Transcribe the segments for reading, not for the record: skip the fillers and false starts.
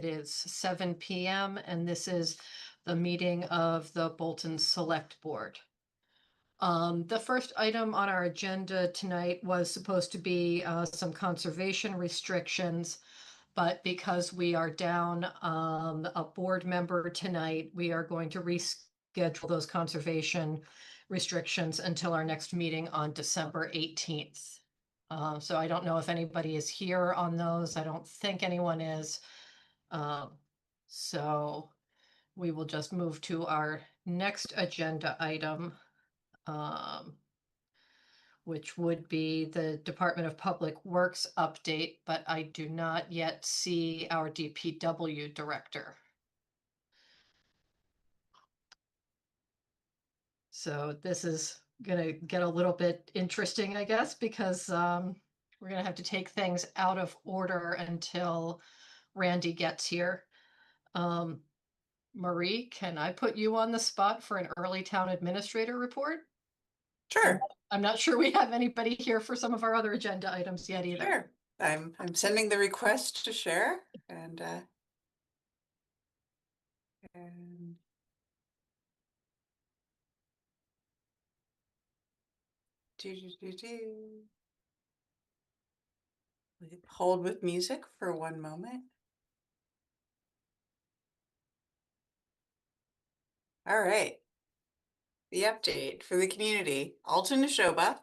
is 7 p.m. and this is the meeting of the Bolton Select Board. The first item on our agenda tonight was supposed to be some conservation restrictions, but because we are down a board member tonight, we are going to reschedule those conservation restrictions until our next meeting on December 18th. So I don't know if anybody is here on those. I don't think anyone is. So we will just move to our next agenda item, which would be the Department of Public Works update, but I do not yet see our DPW director. So this is gonna get a little bit interesting, I guess, because we're gonna have to take things out of order until Randy gets here. Marie, can I put you on the spot for an early town administrator report? Sure. I'm not sure we have anybody here for some of our other agenda items yet either. Sure. I'm sending the request to share and hold with music for one moment. All right. The update for the community. Alton Neshoba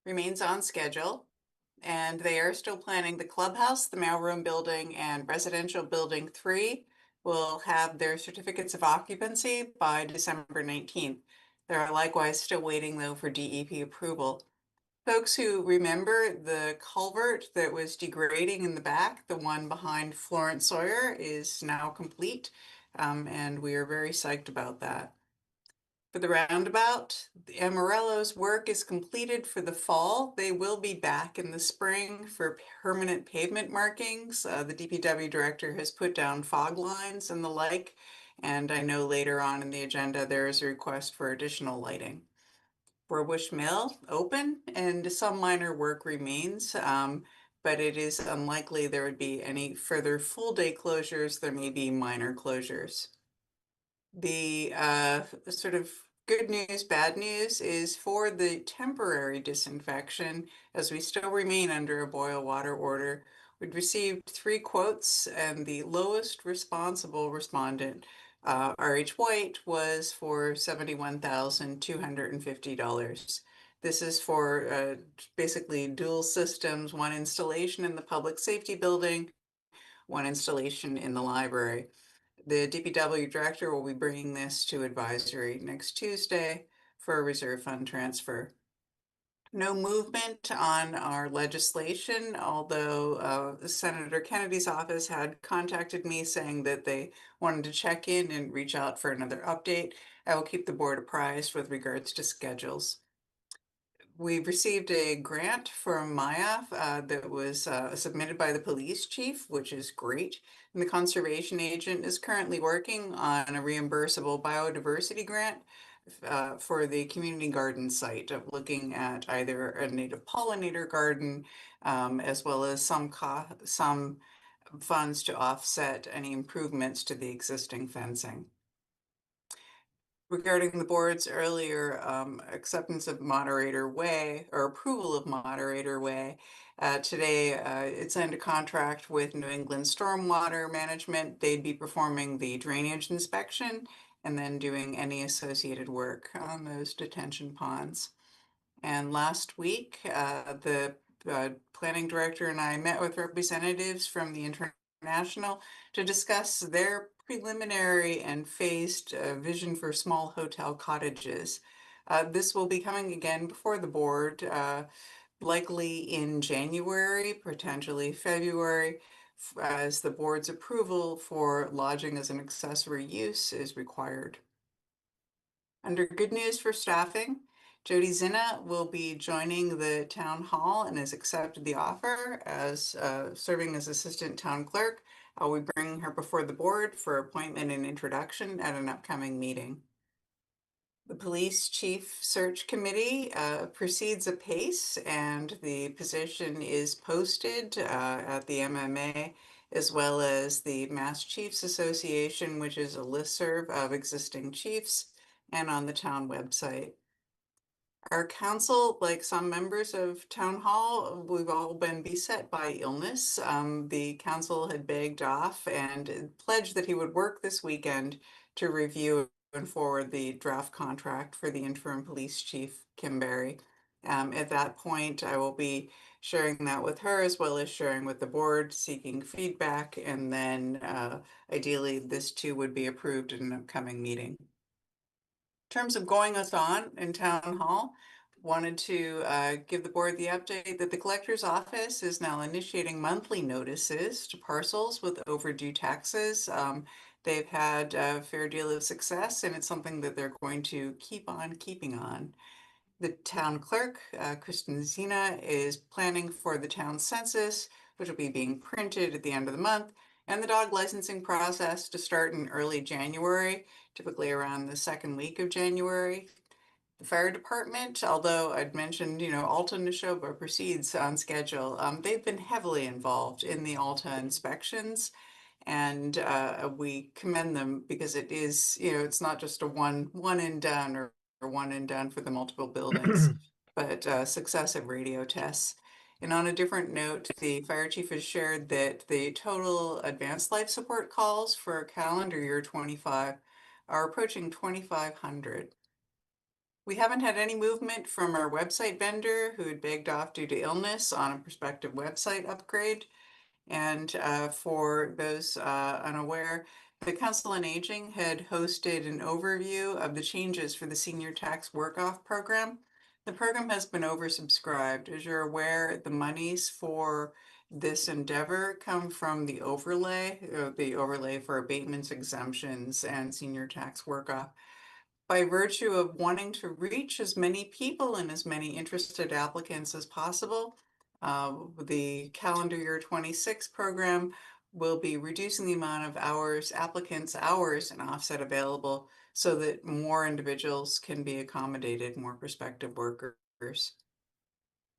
remains on schedule, and they are still planning the clubhouse, the mailroom building, and residential building 3 will have their certificates of occupancy by December 19th. They're likewise still waiting, though, for DEP approval. Folks who remember the culvert that was degrading in the back, the one behind Florence Sawyer, is now complete, and we are very psyched about that. For the roundabout, the Amarello's work is completed for the fall. They will be back in the spring for permanent pavement markings. The DPW director has put down fog lines and the like, and I know later on in the agenda there is a request for additional lighting. Forbush Mill open and some minor work remains, but it is unlikely there would be any further full day closures. There may be minor closures. The sort of good news, bad news is for the temporary disinfection, as we still remain under a boil water order, we'd received 3 quotes, and the lowest responsible respondent, RH White, was for $71,250. This is for basically dual systems, 1 installation in the public safety building, 1 installation in the library. The DPW director will be bringing this to advisory next Tuesday for a reserve fund transfer. No movement on our legislation, although Senator Kennedy's office had contacted me saying that they wanted to check in and reach out for another update. I will keep the board apprised with regards to schedules. We've received a grant from MIAF that was submitted by the police chief, which is great. And the conservation agent is currently working on a reimbursable biodiversity grant for the community garden site, of looking at either a native pollinator garden as well as some funds to offset any improvements to the existing fencing. Regarding the board's earlier acceptance of Moderator Way or approval of Moderator Way, today it signed a contract with New England Stormwater Management. They'd be performing the drainage inspection and then doing any associated work on those detention ponds. And last week, the planning director and I met with representatives from the International to discuss their preliminary and phased vision for small hotel cottages. This will be coming again before the board, likely in January, potentially February, as the board's approval for lodging as an accessory use is required. Under good news for staffing, Jody Zinna will be joining the town hall and has accepted the offer as serving as assistant town clerk. I'll be bringing her before the board for appointment and introduction at an upcoming meeting. The police chief search committee proceeds apace, and the position is posted at the MMA as well as the Mass Chiefs Association, which is a listserv of existing chiefs, and on the town website. Our council, like some members of town hall, we've all been beset by illness. The council had begged off and pledged that he would work this weekend to review and forward the draft contract for the interim police chief, Kim Barry. At that point, I will be sharing that with her as well as sharing with the board, seeking feedback, and then ideally this too would be approved in an upcoming meeting. In terms of going us on in town hall, wanted to give the board the update that the collector's office is now initiating monthly notices to parcels with overdue taxes. They've had a fair deal of success, and it's something that they're going to keep on keeping on. The town clerk, Kristen Zena, is planning for the town census, which will be being printed at the end of the month, and the dog licensing process to start in early January, typically around the second week of January. The fire department, although I'd mentioned, Alta Neshoba proceeds on schedule, they've been heavily involved in the Alta inspections. And we commend them because it is, it's not just a one and done or one and done for the multiple buildings, but successive radio tests. And on a different note, the fire chief has shared that the total advanced life support calls for calendar year 25 are approaching 2,500. We haven't had any movement from our website vendor who had begged off due to illness on a prospective website upgrade. And for those unaware, the Council on Aging had hosted an overview of the changes for the Senior Tax Work-Off Program. The program has been oversubscribed. As you're aware, the monies for this endeavor come from the overlay for abatements, exemptions, and senior tax work-off. By virtue of wanting to reach as many people and as many interested applicants as possible, the calendar year 26 program will be reducing the amount of applicants' hours and offset available so that more individuals can be accommodated, more prospective workers.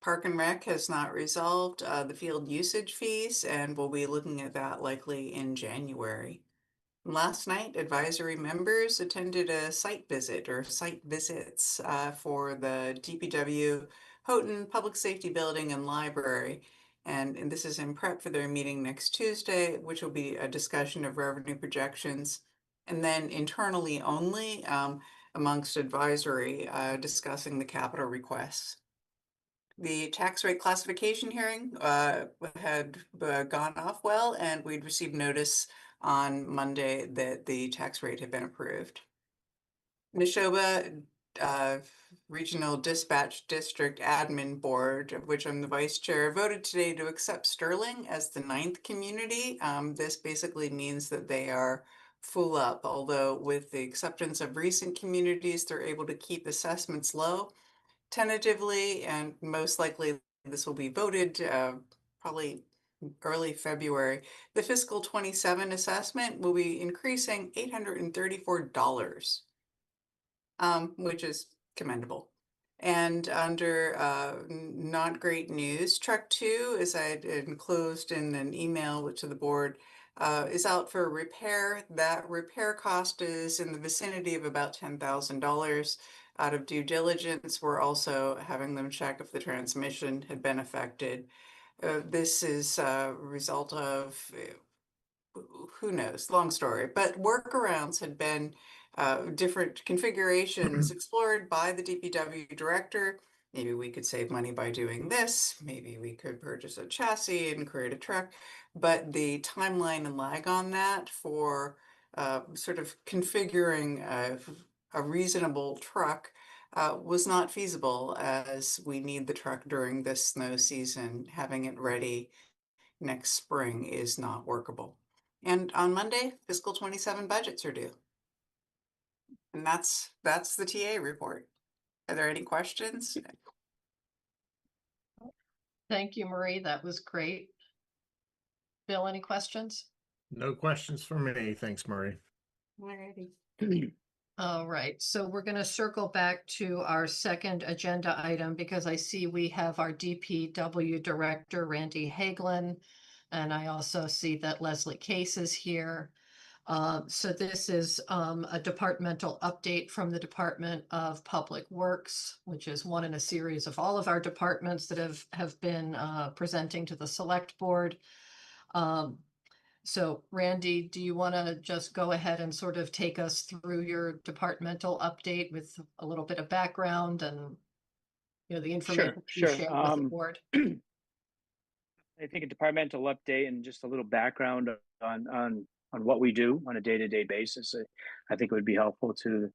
Park and Rec has not resolved the field usage fees, and we'll be looking at that likely in January. Last night, advisory members attended a site visit or site visits for the DPW Houghton Public Safety Building and Library. And this is in prep for their meeting next Tuesday, which will be a discussion of revenue projections. And then internally only amongst advisory, discussing the capital requests. The tax rate classification hearing had gone off well, and we'd received notice on Monday that the tax rate had been approved. Neshoba Regional Dispatch District Admin Board, of which I'm the vice chair, voted today to accept Sterling as the 9th community. This basically means that they are full up, although with the acceptance of recent communities, they're able to keep assessments low. Tentatively, and most likely this will be voted probably early February, the fiscal 27 assessment will be increasing $834, which is commendable. And under not great news, Truck 2, as I had enclosed in an email to the board, is out for repair. That repair cost is in the vicinity of about $10,000. Out of due diligence, we're also having them check if the transmission had been affected. This is a result of, who knows, long story, but workarounds had been different configurations explored by the DPW director. Maybe we could save money by doing this. Maybe we could purchase a chassis and create a truck. But the timeline and lag on that for sort of configuring a reasonable truck was not feasible, as we need the truck during this snow season. Having it ready next spring is not workable. And on Monday, fiscal 27 budgets are due. And that's the TA report. Are there any questions? Thank you, Marie. That was great. Bill, any questions? No questions for me. Thanks, Marie. Alrighty. All right, so we're going to circle back to our second agenda item because I see we have our DPW Director, Randy Hagelin, And I also see that Leslie Case is here. So this is a departmental update from the Department of Public Works, which is one in a series of all of our departments that have been presenting to the select board. So Randy, do you want to just go ahead and sort of take us through your departmental update with a little bit of background and, you know, the information you Sure. shared with the board? I think a departmental update and just a little background on what we do on a day-to-day basis. I think it would be helpful to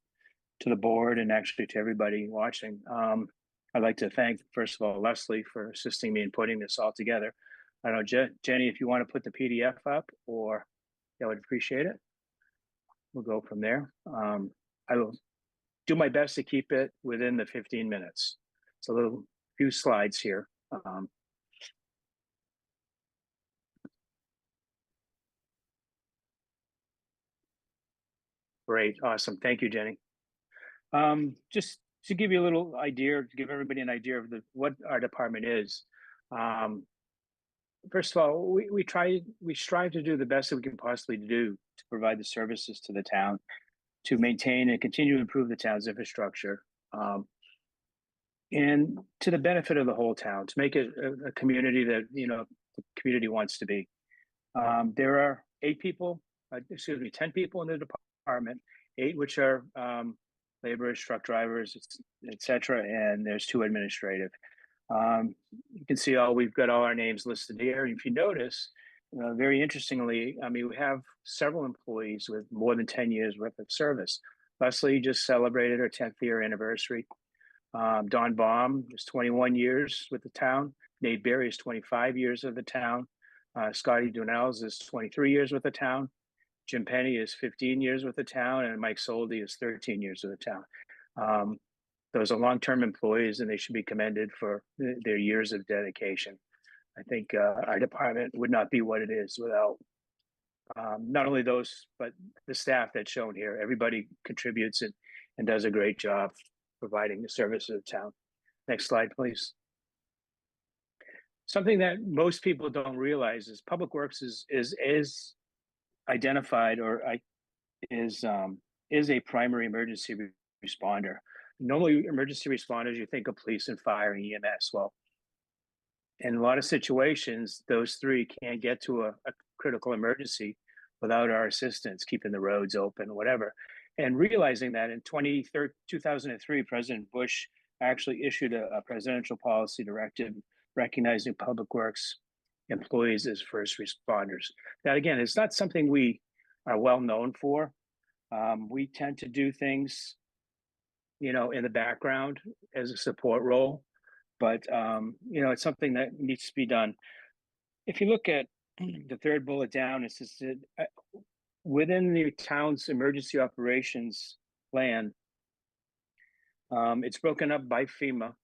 the board and actually to everybody watching. I'd like to thank, first of all, Leslie for assisting me in putting this all together. I don't know, Jenny, if you want to put the PDF up, or I would appreciate it. We'll go from there. I will do my best to keep it within the 15 minutes. It's a little few slides here. Great, awesome. Thank you, Jenny. Just to give you a little idea, to give everybody an idea of what our department is. First of all, we strive to do the best that we can possibly do to provide the services to the town, to maintain and continue to improve the town's infrastructure, and to the benefit of the whole town, to make it a community that, you know, the community wants to be. There are 10 people in the department, 8 which are laborers, truck drivers, etc., and there's 2 administrative. You can see we've got all our names listed here. If you notice, very interestingly, I mean, we have several employees with more than 10 years worth of service. Leslie just celebrated her 10th year anniversary. Don Baum is 21 years with the town. Nate Berry is 25 years with the town. Scotty Dunells is 23 years with the town. Jim Penny is 15 years with the town, and Mike Soldi is 13 years with the town. Those are long-term employees, and they should be commended for their years of dedication. I think our department would not be what it is without not only those, but the staff that's shown here. Everybody contributes and does a great job providing the service of the town. Next slide, please. Something that most people don't realize is Public Works is identified or is a primary emergency responder. Normally, emergency responders, you think of police and fire and EMS. Well, in a lot of situations, those 3 can't get to a critical emergency without our assistance, keeping the roads open, whatever. And realizing that in 2003, President Bush actually issued a presidential policy directive recognizing Public Works employees as first responders. Now, again, it's not something we are well known for. We tend to do things, you know, in the background as a support role, but you know, it's something that needs to be done. If you look at the 3rd bullet down, it says that within the town's emergency operations plan, it's broken up by FEMA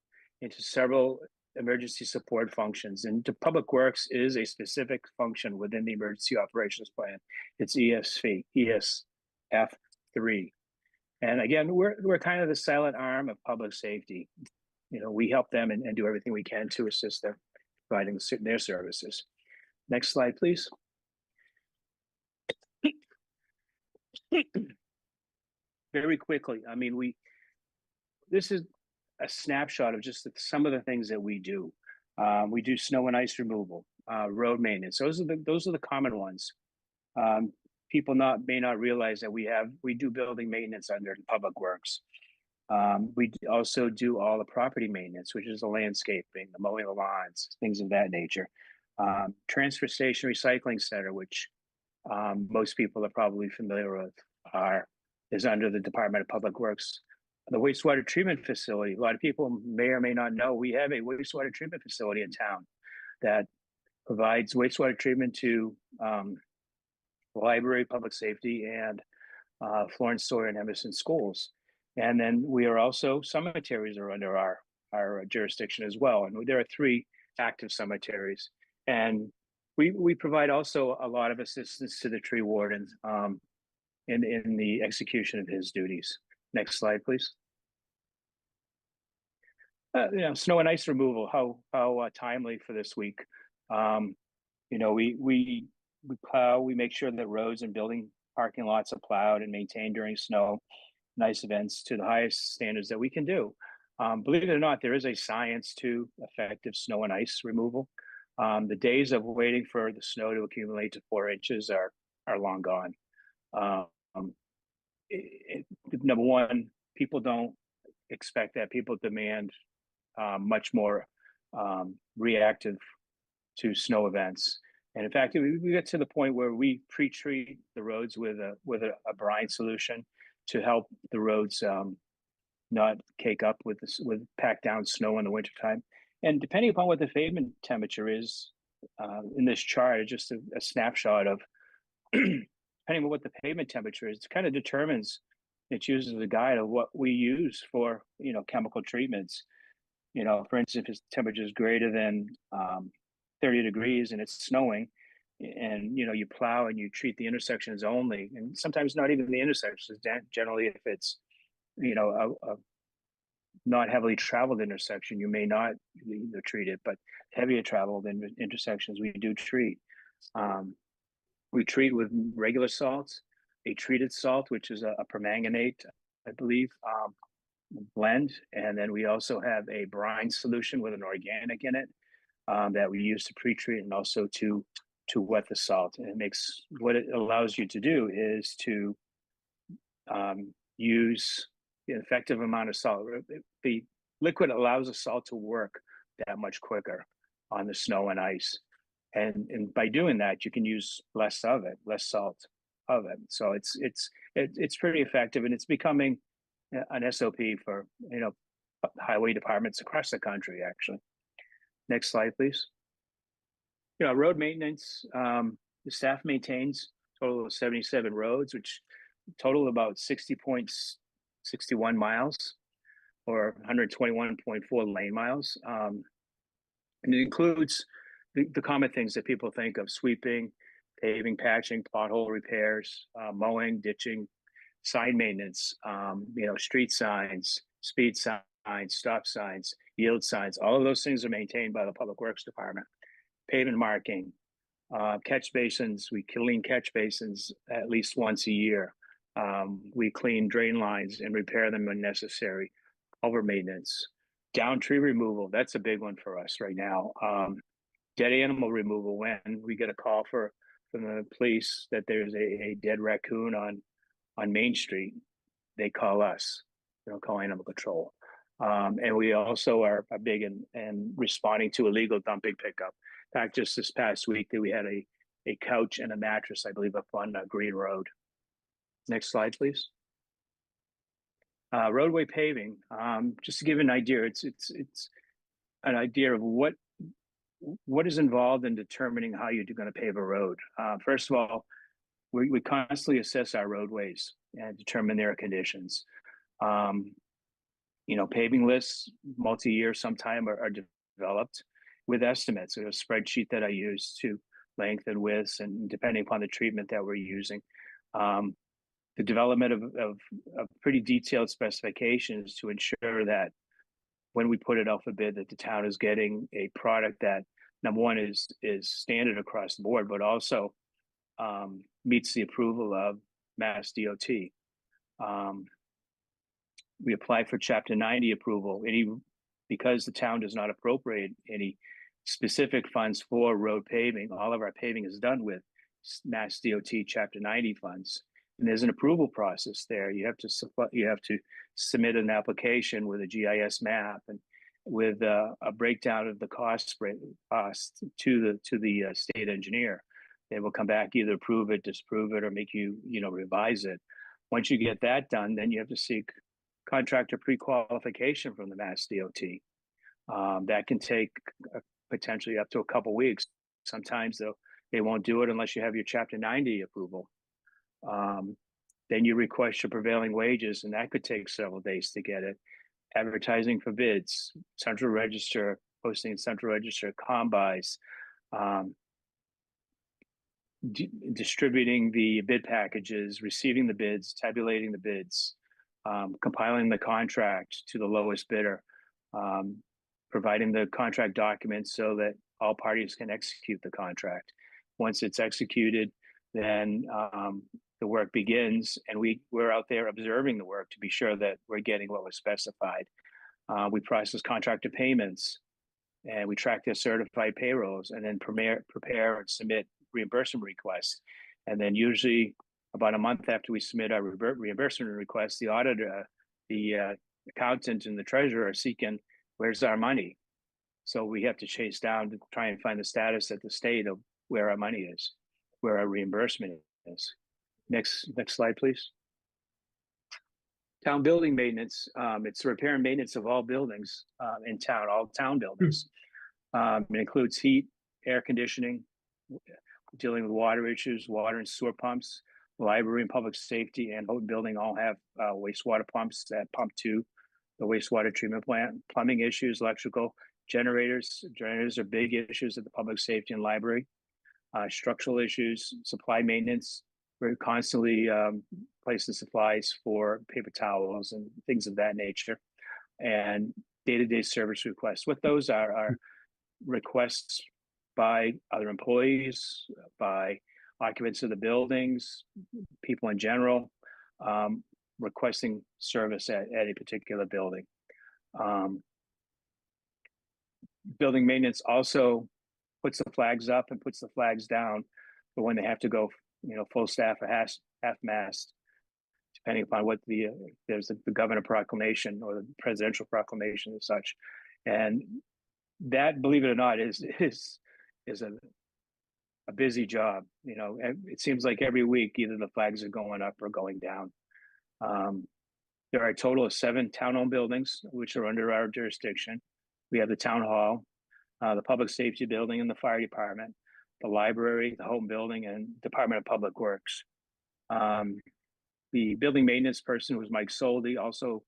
into several emergency support functions, and the Public Works is a specific function within the emergency operations plan. It's ESF3. And again, we're kind of the silent arm of public safety. You know, we help them and do everything we can to assist them providing their services. Next slide, please. Very quickly, I mean, this is a snapshot of just some of the things that we do. We do snow and ice removal, road maintenance. Those are the common ones. People may not realize that we do building maintenance under Public Works. We also do all the property maintenance, which is the landscaping, the mowing of lawns, things of that nature. Transfer station recycling center, which most people are probably familiar with, is under the Department of Public Works. The wastewater treatment facility, a lot of people may or may not know, we have a wastewater treatment facility in town that provides wastewater treatment to the library, public safety, and Florence Sawyer and Emerson schools. And then we are also, cemeteries are under our jurisdiction as well. And there are 3 active cemeteries. And we provide also a lot of assistance to the tree warden in the execution of his duties. Next slide, please. You know, snow and ice removal, how timely for this week. You You know, we plow, we make sure that roads and building parking lots are plowed and maintained during snow and ice events to the highest standards that we can do. Believe it or not, there is a science to effective snow and ice removal. The days of waiting for the snow to accumulate to 4 inches are long gone. Um, Number one, people don't expect that. People demand much more reactive to snow events. And in fact, we get to the point where we pre-treat the roads with a brine solution to help the roads not cake up with packed down snow in the wintertime. And depending upon what the pavement temperature is, in this chart, it's just a snapshot of depending on what the pavement temperature is, it kind of determines, it uses a guide of what we use for, chemical treatments. For instance, if the temperature is greater than 30 degrees and it's snowing, and you plow and you treat the intersections only, and sometimes not even the intersections. Generally, if it's a not heavily traveled intersection, you may not treat it, but heavier traveled intersections we do treat. We treat with regular salts, a treated salt, which is a permanganate, I believe, blend, and then we also have a brine solution with an organic in it that we use to pre-treat and also to wet the salt. And what it allows you to do is to use the effective amount of salt. The liquid allows the salt to work that much quicker on the snow and ice. And by doing that, you can use less salt of it. So it's pretty effective, and it's becoming an SOP for highway departments across the country. Actually, next slide, please. Road maintenance. The staff maintains a total of 77 roads, which total about 60.61 miles, or 121.4 lane miles, and it includes the common things that people think of: sweeping, paving, patching, pothole repairs, mowing, ditching, sign maintenance, street signs, speed signs, stop signs, yield signs. All of those things are maintained by the Public Works Department. Pavement marking, catch basins. We clean catch basins at least once a year. We clean drain lines and repair them when necessary. Culvert maintenance, down tree removal. That's a big one for us right now. Dead animal removal. When we get a call from the police that there's a dead raccoon on Main Street, they call us. They don't call animal control. And we also are big in responding to illegal dumping pickup. In fact, just this past week, we had a couch and a mattress, I believe, up on Green Road. Next slide, please. Roadway paving. Just to give an idea, it's an idea of what is involved in determining how you're going to pave a road. First of all, we constantly assess our roadways and determine their conditions. Paving lists, multi-year sometime are developed with estimates. There's a spreadsheet that I use to length and widths, and depending upon the treatment that we're using. The development of pretty detailed specifications to ensure that when we put it out for bid, that the town is getting a product that, number one, is standard across the board, but also meets the approval of Mass DOT. We apply for Chapter 90 approval. Because the town does not appropriate any specific funds for road paving, all of our paving is done with Mass DOT Chapter 90 funds. And there's an approval process there. You have to submit an application with a GIS map and with a breakdown of the cost to the state engineer. They will come back, either approve it, disapprove it, or make you revise it. Once you get that done, then you have to seek contractor pre-qualification from the Mass DOT. That can take potentially up to a couple weeks. Sometimes they won't do it unless you have your Chapter 90 approval. Then you request your prevailing wages, and that could take several days to get it. Advertising for bids, Central Register, posting in Central Register, combis, distributing the bid packages, receiving the bids, tabulating the bids, compiling the contract to the lowest bidder, providing the contract documents so that all parties can execute the contract. Once it's executed, then the work begins, and we're out there observing the work to be sure that we're getting what was specified. We process contractor payments, and we track their certified payrolls, and then prepare and submit reimbursement requests. And then usually about a month after we submit our reimbursement request, the auditor, the accountant, and the treasurer are seeking, where's our money? So we have to chase down to try and find the status at the state of where our money is, where our reimbursement is. Next slide, please. Town building maintenance. It's the repair and maintenance of all buildings in town, all town buildings. It includes heat, air conditioning, dealing with water issues, water and sewer pumps. The library and public safety and Houghton building all have wastewater pumps that pump to the wastewater treatment plant. Plumbing issues, electrical, generators. Generators are big issues at the public safety and library. Structural issues, supply maintenance. We're constantly placing supplies for paper towels and things of that nature. And day-to-day service requests. What those are requests by other employees, by occupants of the buildings, people in general, requesting service at a particular building. Building maintenance also puts the flags up and puts the flags down for when they have to go, full staff or half mast, depending upon what there's the governor proclamation or the presidential proclamation and such. And that, believe it or not, is a busy job. It seems like every week either the flags are going up or going down. There are a total of 7 town-owned buildings which are under our jurisdiction. We have the town hall, the public safety building, and the fire department, the library, the home building, and Department of Public Works. The building maintenance person, who's Mike Soldi, also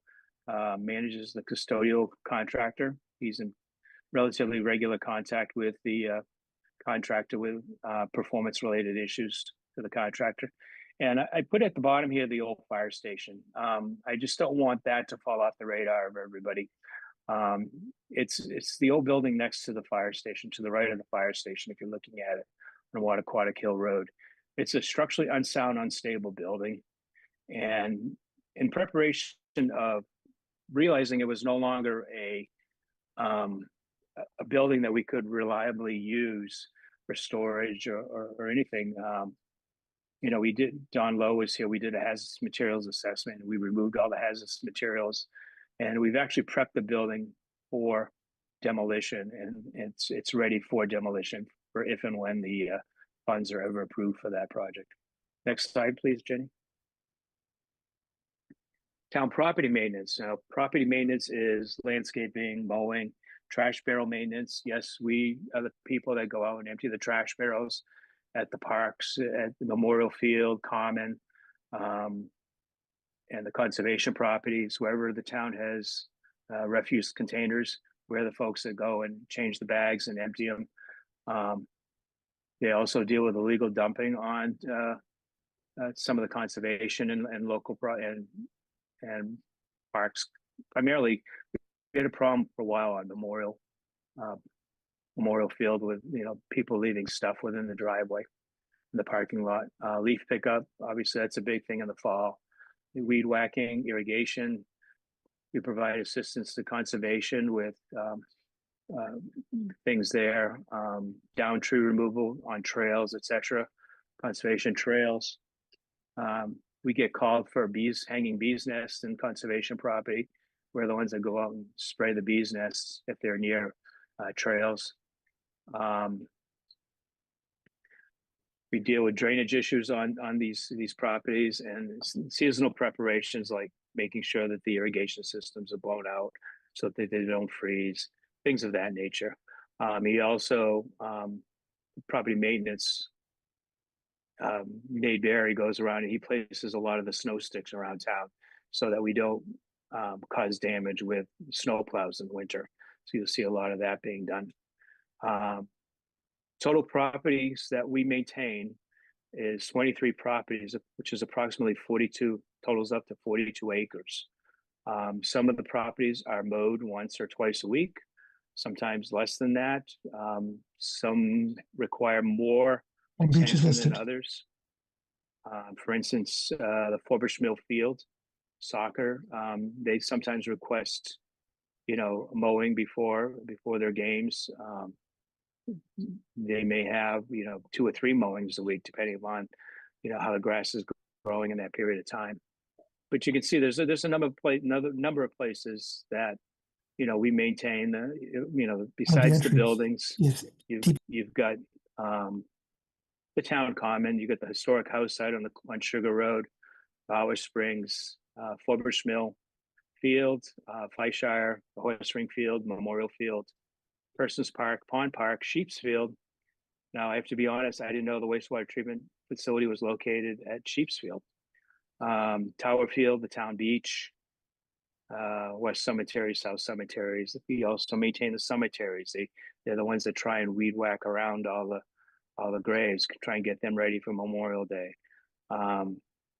manages the custodial contractor. He's in relatively regular contact with the contractor with performance-related issues to the contractor. And I put at the bottom here the old fire station. I just don't want that to fall off the radar of everybody. It's the old building next to the fire station, to the right of the fire station, if you're looking at it on Wattaquatic Hill Road. It's a structurally unsound, unstable building. And in preparation of realizing it was no longer a building that we could reliably use for storage or anything, Don Lowe was here, we did a hazardous materials assessment, and we removed all the hazardous materials, and we've actually prepped the building for demolition, and it's ready for demolition for if and when the funds are ever approved for that project. Next slide, please, Jenny. Town property maintenance. Now, property maintenance is landscaping, mowing, trash barrel maintenance. Yes, we are the people that go out and empty the trash barrels at the parks, at the Memorial Field, Common, and the conservation properties, wherever the town has refuse containers, we're the folks that go and change the bags and empty them. They also deal with illegal dumping on some of the conservation and local and parks. Primarily, we had a problem for a while on Memorial Field with people leaving stuff within the driveway, in the parking lot. Leaf pickup, obviously that's a big thing in the fall. Weed whacking, irrigation. We provide assistance to conservation with things there, down tree removal on trails, etc. Conservation trails. We get called for hanging bees nests in conservation property. We're the ones that go out and spray the bees nests if they're near trails. We deal with drainage issues on these properties, and seasonal preparations like making sure that the irrigation systems are blown out so that they don't freeze, things of that nature. He also, property maintenance, Nate Berry goes around and he places a lot of the snow sticks around town so that we don't cause damage with snow plows in winter. So you'll see a lot of that being done. Total properties that we maintain is 23 properties, which is approximately 42, totals up to 42 acres. Some of the properties are mowed once or twice a week, sometimes less than that. Some require more And beaches attention than listed. others. For instance, the Forbush Mill Field soccer, they sometimes request, mowing before their games. They may have, 2 or 3 mowings a week, depending upon, how the grass is growing in that period of time. But you can see there's a number of places that, we maintain besides the entries. buildings, Yes. you've got the town common, you got the historic house site on Sugar Road, Bower Springs, Forbush Mill Field, Fishire, the Horse Ring Field, Memorial Field, Persons Park, Pond Park, Sheep's Field. Now, I have to be honest, I didn't know the wastewater treatment facility was located at Sheep's Field. Tower Field, the town beach, West Cemetery, South Cemeteries. We also maintain the cemeteries. They're the ones that try and weed whack around all the graves, try and get them ready for Memorial Day.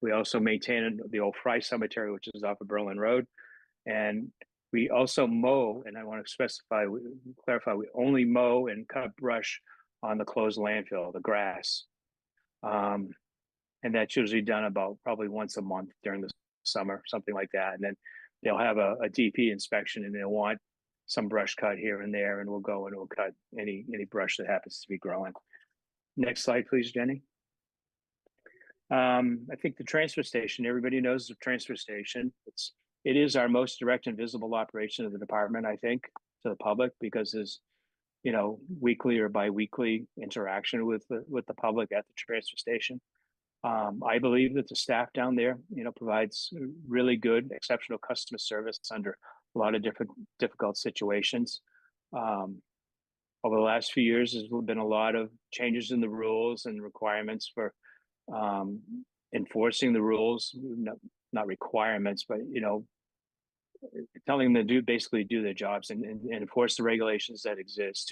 We also maintain the old Fry Cemetery, which is off of Berlin Road. And we also mow, and I want to clarify, we only mow and cut brush on the closed landfill, the grass. And that's usually done about probably once a month during the summer, something like that. And then they'll have a DP inspection, and they'll want some brush cut here and there, and we'll go and we'll cut any brush that happens to be growing. Next slide, please, Jenny. I think the transfer station, everybody knows the transfer station. It is our most direct and visible operation of the department, I think, to the public, because there's, weekly or bi-weekly interaction with the public at the transfer station. I believe that the staff down there, provides really good, exceptional customer service under a lot of difficult situations. Over the last few years, there's been a lot of changes in the rules and requirements for enforcing the rules, not requirements, but telling them to basically do their jobs and enforce the regulations that exist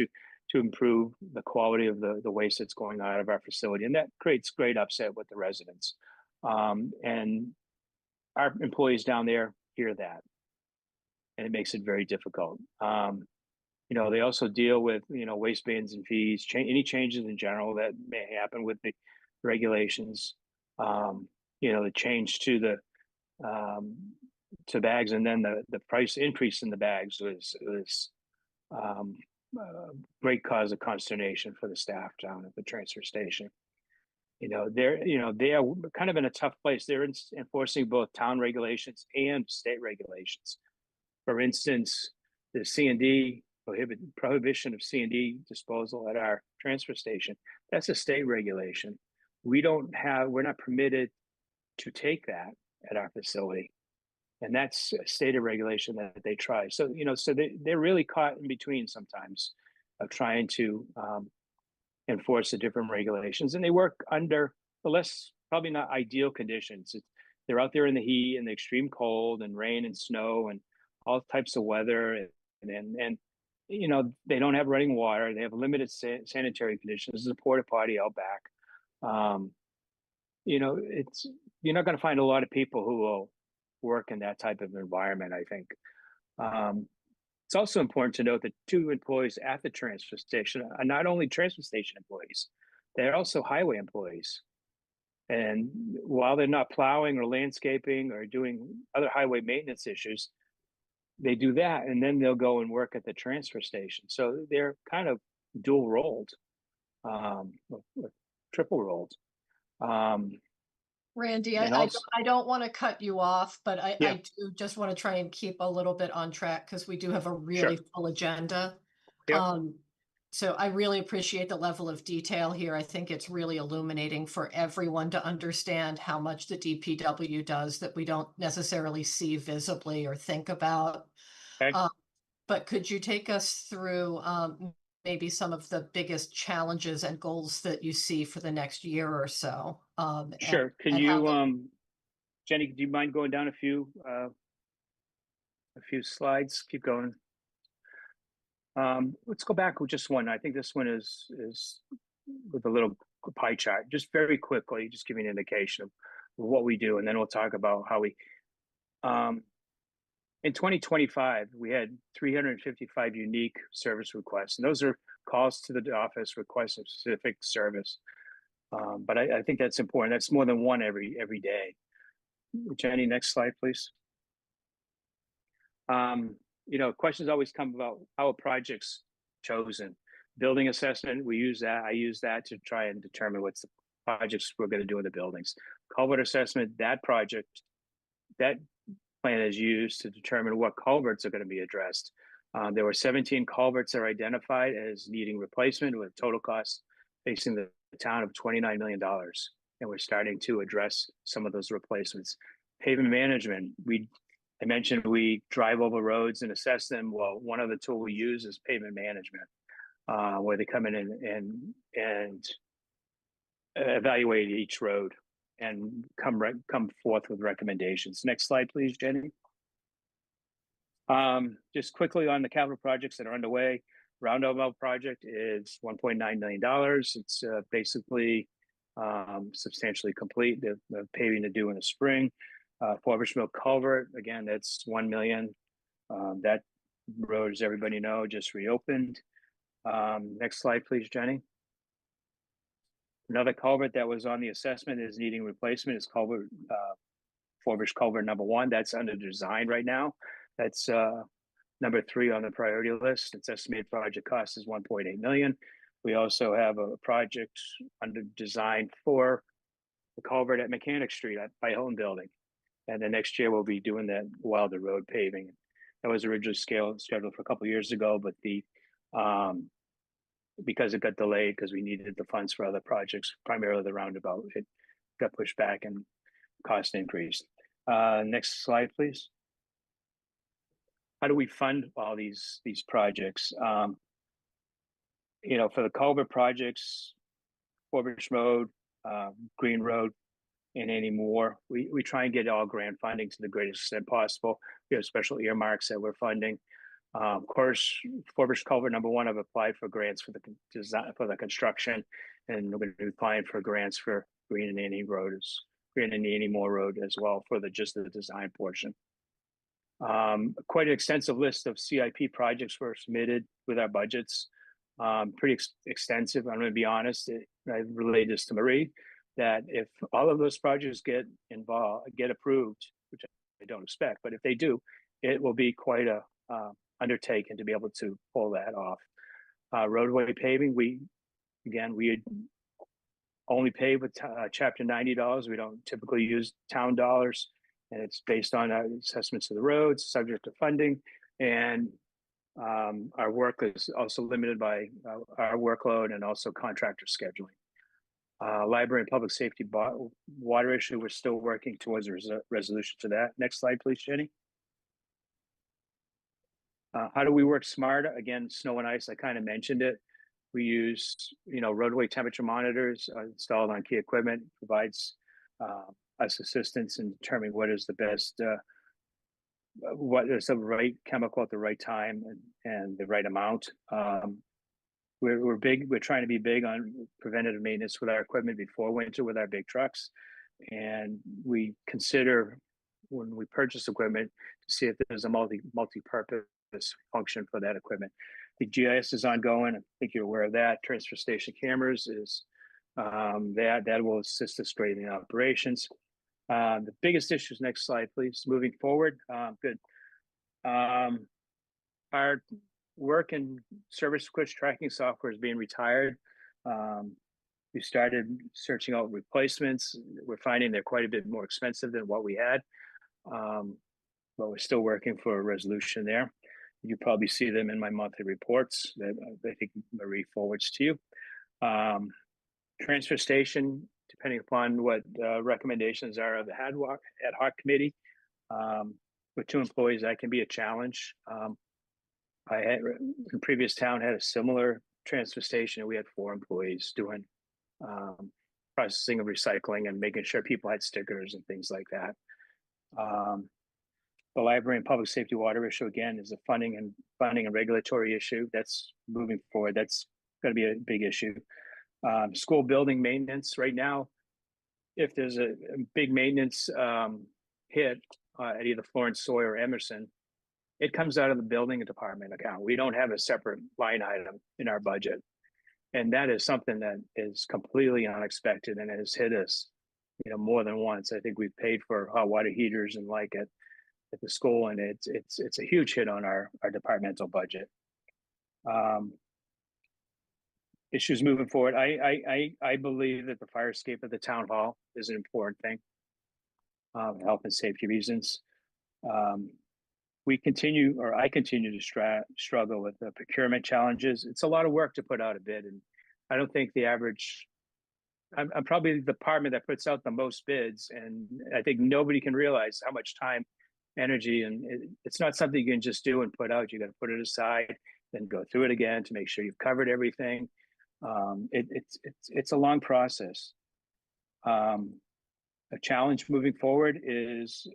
to improve the quality of the waste that's going out of our facility. And that creates great upset with the residents. And our employees down there hear that, and it makes it very difficult. They also deal with, waste bans and fees, any changes in general that may happen with the regulations, the change to to bags, and then the price increase in the bags was great cause of consternation for the staff down at the transfer station. They are kind of in a tough place. They're enforcing both town regulations and state regulations. For instance, the C&D prohibition of C&D disposal at our transfer station, that's a state regulation. We're not permitted to take that at our facility. And that's a stated regulation that they try. So, they're really caught in between sometimes of trying to enforce the different regulations. And they work under probably not ideal conditions. They're out there in the heat and the extreme cold and rain and snow and all types of weather. And they don't have running water. They have limited sanitary conditions. There's a porta potty out back. You're not going to find a lot of people who will work in that type of environment, I think. It's also important to note that 2 employees at the transfer station are not only transfer station employees, they're also highway employees. And while they're not plowing or landscaping or doing other highway maintenance issues, they do that, and then they'll go and work at the transfer station. So they're kind of dual rolled, triple rolled. Randy, And I also- don't want to cut you off, but Yeah. I do just want to try and keep a little bit on track because we do have a really full agenda. Yep. So I really appreciate the level of detail here. I think it's really illuminating for everyone to understand how much the DPW does that we don't necessarily see visibly or think about. Okay. But could you take us through maybe some of the biggest challenges and goals that you see for the next year or so? Sure. Can and how you, Jenny, do you mind going down a few slides? Keep going. Let's go back with just one. I think this one is with a little pie chart, just very quickly, just giving an indication of what we do, and then we'll talk about how we. In 2025, we had 355 unique service requests, and those are calls to the office requesting specific service. But I think that's important. That's more than one every day. Jenny, next slide, please. Questions always come about how a project's chosen. Building assessment, we use that. I use that to try and determine what's the projects we're going to do in the buildings. Culvert assessment, that plan is used to determine what culverts are going to be addressed. There were 17 culverts that are identified as needing replacement with total cost facing the town of $29 million. And we're starting to address some of those replacements. Pavement management, I mentioned we drive over roads and assess them. Well, one of the tools we use is pavement management, where they come in and evaluate each road and come forth with recommendations. Next slide, please, Jenny. Just quickly on the capital projects that are underway. Roundabout project is $1.9 million. It's basically substantially complete. The paving to do in the spring. Forbush Mill Culvert, again, that's $1 million. That road, as everybody know, just reopened. Next slide, please, Jenny. Another culvert that was on the assessment is needing replacement is culvert, Forbush Culvert number 1. That's under design right now. That's number 3 on the priority list. Its estimated project cost is $1.8 million. We also have a project under design for the culvert at Mechanic Street by Home Building. And the next year we'll be doing that Wilder Road paving. That was originally scheduled for a couple of years ago, but because it got delayed because we needed the funds for other projects, primarily the roundabout, it got pushed back and cost increased. Next slide, please. How do we fund all these projects? For the culvert projects, Forbush Road, Green Road, and any more, we try and get all grant funding to the greatest extent possible. We have special earmarks that we're funding. Of course, Forbush Culvert number 1, I've applied for grants for the design for the construction, and we're going to be applying for grants for Green and Annie Moore Road as well for just the design portion. Quite an extensive list of CIP projects were submitted with our budgets. Pretty extensive. I'm going to be honest. I relayed this to Marie that if all of those projects get approved, which I don't expect, but if they do, it will be quite a undertaken to be able to pull that off. Roadway paving, we only pay with chapter $90. We don't typically use town dollars, and it's based on our assessments of the roads, subject to funding, and our work is also limited by our workload and also contractor scheduling. Library and public safety water issue, we're still working towards a resolution to that. Next slide, please, Jenny. How do we work smarter? Again, snow and ice, I kind of mentioned it. We use, roadway temperature monitors installed on key equipment, provides us assistance in determining what is the best, what is the right chemical at the right time and the right amount. We're trying to be big on preventative maintenance with our equipment before winter with our big trucks. And we consider when we purchase equipment to see if there's a multi-purpose function for that equipment. The GIS is ongoing. I think you're aware of that. Transfer station cameras is that will assist us greatly in operations. The biggest issues, next slide, please. Moving forward, good. Our work and service request tracking software is being retired. We started searching out replacements. We're finding they're quite a bit more expensive than what we had, but we're still working for a resolution there. You probably see them in my monthly reports that I think Marie forwards to you. Transfer station, depending upon what recommendations are of the ad hoc committee. With 2 employees, that can be a challenge. I had in previous town had a similar transfer station, and we had 4 employees doing processing and recycling and making sure people had stickers and things like that. The library and public safety water issue, again, is a funding and regulatory issue that's moving forward. That's going to be a big issue. School building maintenance right now, if there's a big maintenance hit at either Florence, Sawyer, or Emerson, it comes out of the building department account. We don't have a separate line item in our budget. And that is something that is completely unexpected and has hit us, more than once. I think we've paid for hot water heaters and like at the school, and it's a huge hit on our departmental budget. Issues moving forward. I believe that the fire escape at the town hall is an important thing. Health and safety reasons. I continue to struggle with the procurement challenges. It's a lot of work to put out a bid, and I don't think the average. I'm probably the department that puts out the most bids, and I think nobody can realize how much time, energy, and it's not something you can just do and put out. You got to put it aside, then go through it again to make sure you've covered everything. It's a long process. A challenge moving forward is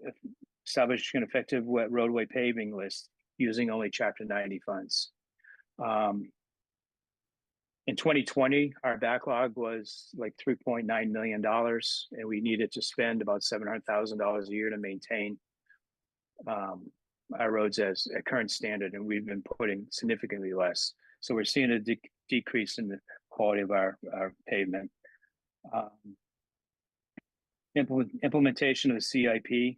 establishing an effective roadway paving list using only Chapter 90 funds. In 2020, our backlog was like $3.9 million, and we needed to spend about $700,000 a year to maintain our roads at current standard, and we've been putting significantly less. So we're seeing a decrease in the quality of our pavement. Implementation of the CIP.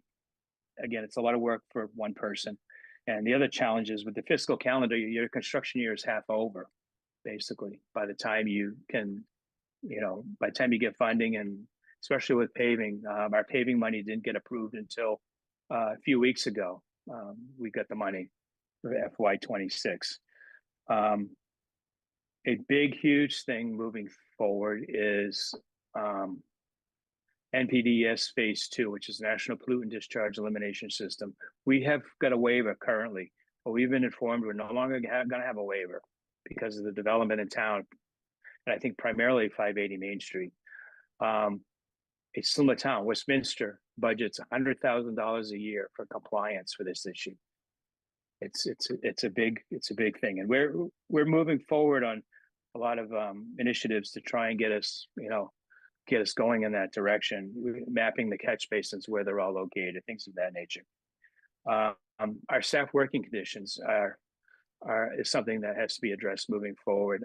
Again, it's a lot of work for one person. And the other challenge is with the fiscal calendar, your construction year is half over, basically, by the time you can, by the time you get funding, and especially with paving, our paving money didn't get approved until a few weeks ago. We got the money for FY26. A big, huge thing moving forward is NPDES Phase 2, which is National Pollutant Discharge Elimination System. We have got a waiver currently, but we've been informed we're no longer going to have a waiver because of the development in town, and I think primarily 580 Main Street. A similar town, Westminster, budgets $100,000 a year for compliance for this issue. It's a big thing, and we're moving forward on a lot of initiatives to try and get us going in that direction. We're mapping the catch basins where they're all located, things of that nature. Our staff working conditions is something that has to be addressed moving forward.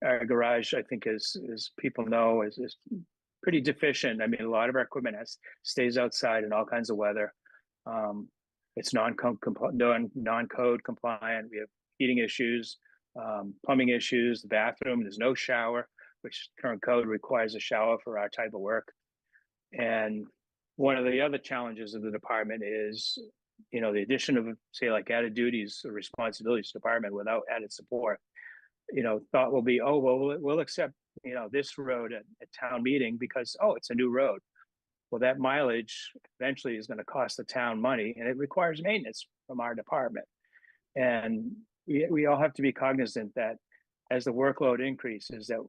Our garage, I think, as people know, is pretty deficient. I mean, a lot of our equipment stays outside in all kinds of weather. It's non-code compliant. We have heating issues, plumbing issues, the bathroom, there's no shower, which current code requires a shower for our type of work. And one of the other challenges of the department is, the addition of, say, like added duties or responsibilities to the department without added support. Thought will be, oh, well, we'll accept, this road at town meeting because, oh, it's a new road. Well, that mileage eventually is going to cost the town money, and it requires maintenance from our department. And we all have to be cognizant that as the workload increases, that,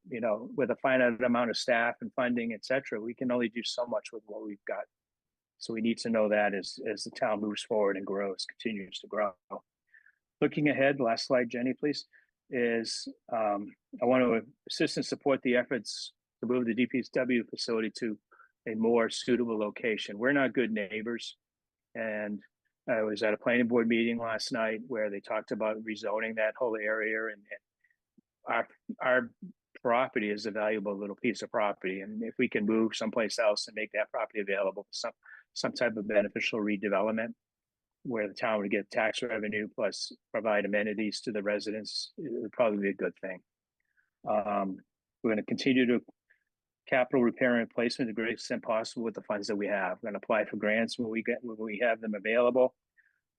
with a finite amount of staff and funding, et cetera, we can only do so much with what we've got. So we need to know that as the town moves forward and continues to grow. Looking ahead, last slide, Jenny, please, is I want to assist and support the efforts to move the DPW facility to a more suitable location. We're not good neighbors. And I was at a planning board meeting last night where they talked about rezoning that whole area, and our property is a valuable little piece of property. And if we can move someplace else and make that property available for some type of beneficial redevelopment where the town would get tax revenue plus provide amenities to the residents, it would probably be a good thing. We're going to continue to capital repair and replacement to the greatest extent possible with the funds that we have. We're going to apply for grants when we have them available.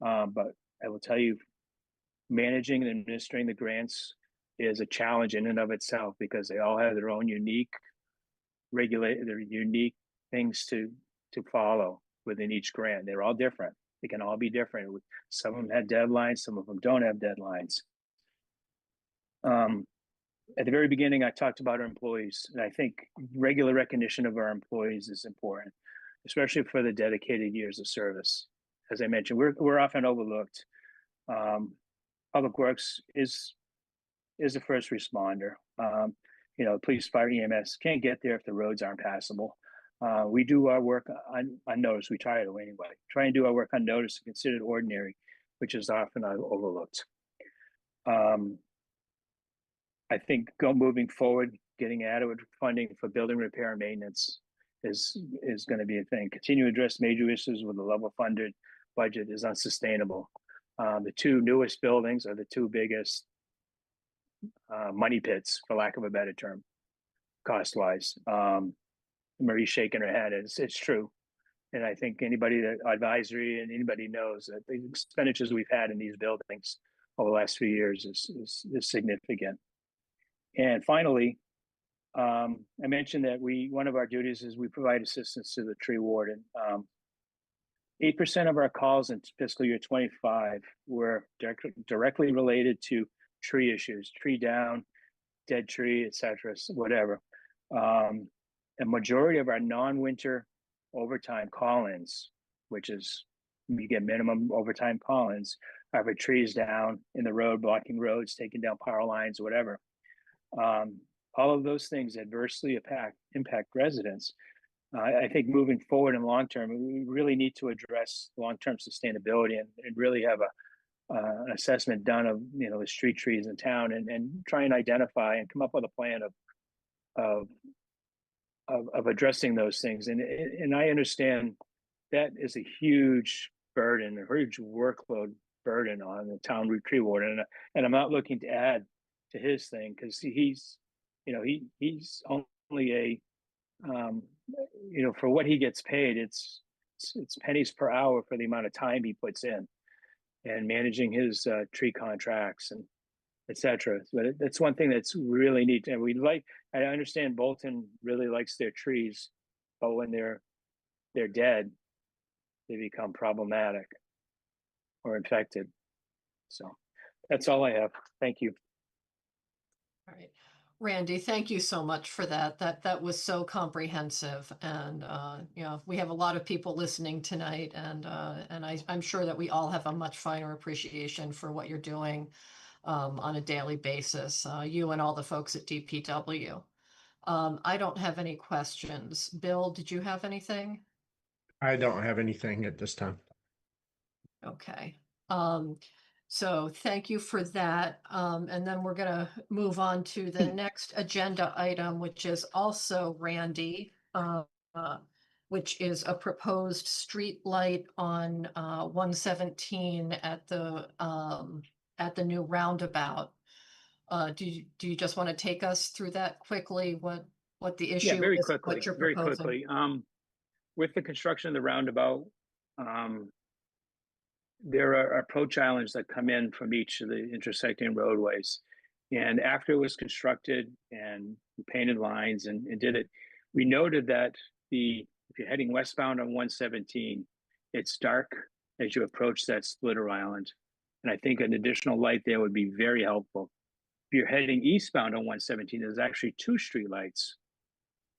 But I will tell you, managing and administering the grants is a challenge in and of itself because they all have their own unique things to follow within each grant. They're all different. They can all be different. Some of them have deadlines, some of them don't have deadlines. At the very beginning, I talked about our employees, and I think regular recognition of our employees is important, especially for the dedicated years of service. As I mentioned, we're often overlooked. Public Works is a first responder. Police, fire, EMS can't get there if the roads aren't passable. We do our work unnoticed. We try to anyway. Try and do our work unnoticed and considered ordinary, which is often overlooked. I think moving forward, getting adequate funding for building repair and maintenance is going to be a thing. Continue to address major issues with the level funded budget is unsustainable. The two newest buildings are the two biggest money pits, for lack of a better term, cost wise. Marie's shaking her head. It's true. And I think anybody that advisory and anybody knows that the expenditures we've had in these buildings over the last few years is significant. And finally, I mentioned that one of our duties is we provide assistance to the tree warden. 8% of our calls in fiscal year 25 were directly related to tree issues, tree down, dead tree, etc., whatever. A majority of our non-winter overtime call-ins, which is you get minimum overtime call-ins, are for trees down in the road, blocking roads, taking down power lines, whatever. All of those things adversely impact residents. I think moving forward in long term, we really need to address long-term sustainability and really have an assessment done of the street trees in town and try and identify and come up with a plan of addressing those things. And I understand that is a huge burden, a huge workload burden on the town tree warden. And I'm not looking to add to his thing because he's only a for what he gets paid, it's pennies per hour for the amount of time he puts in and managing his tree contracts and etc. But that's one thing that's really neat. And I understand Bolton really likes their trees, but when they're dead, they become problematic or infected. So that's all I have. Thank you. All right. Randy, thank you so much for that. That was so comprehensive, and we have a lot of people listening tonight, and I'm sure that we all have a much finer appreciation for what you're doing on a daily basis. You and all the folks at DPW. I don't have any questions. Bill, did you have anything? I don't have anything at this time. Okay. So thank you for that. And then we're going to move on to the next agenda item, which is also Randy, which is a proposed street light on 117 at the new roundabout. Do you just want to take us through that quickly? What the issue Yeah, very is? quickly. What you're Very proposing? quickly. With the construction of the roundabout, there are approach islands that come in from each of the intersecting roadways. And after it was constructed and painted lines and did it, we noted that if you're heading westbound on 117, it's dark as you approach that splitter island. And I think an additional light there would be very helpful. If you're heading eastbound on 117, there's actually two street lights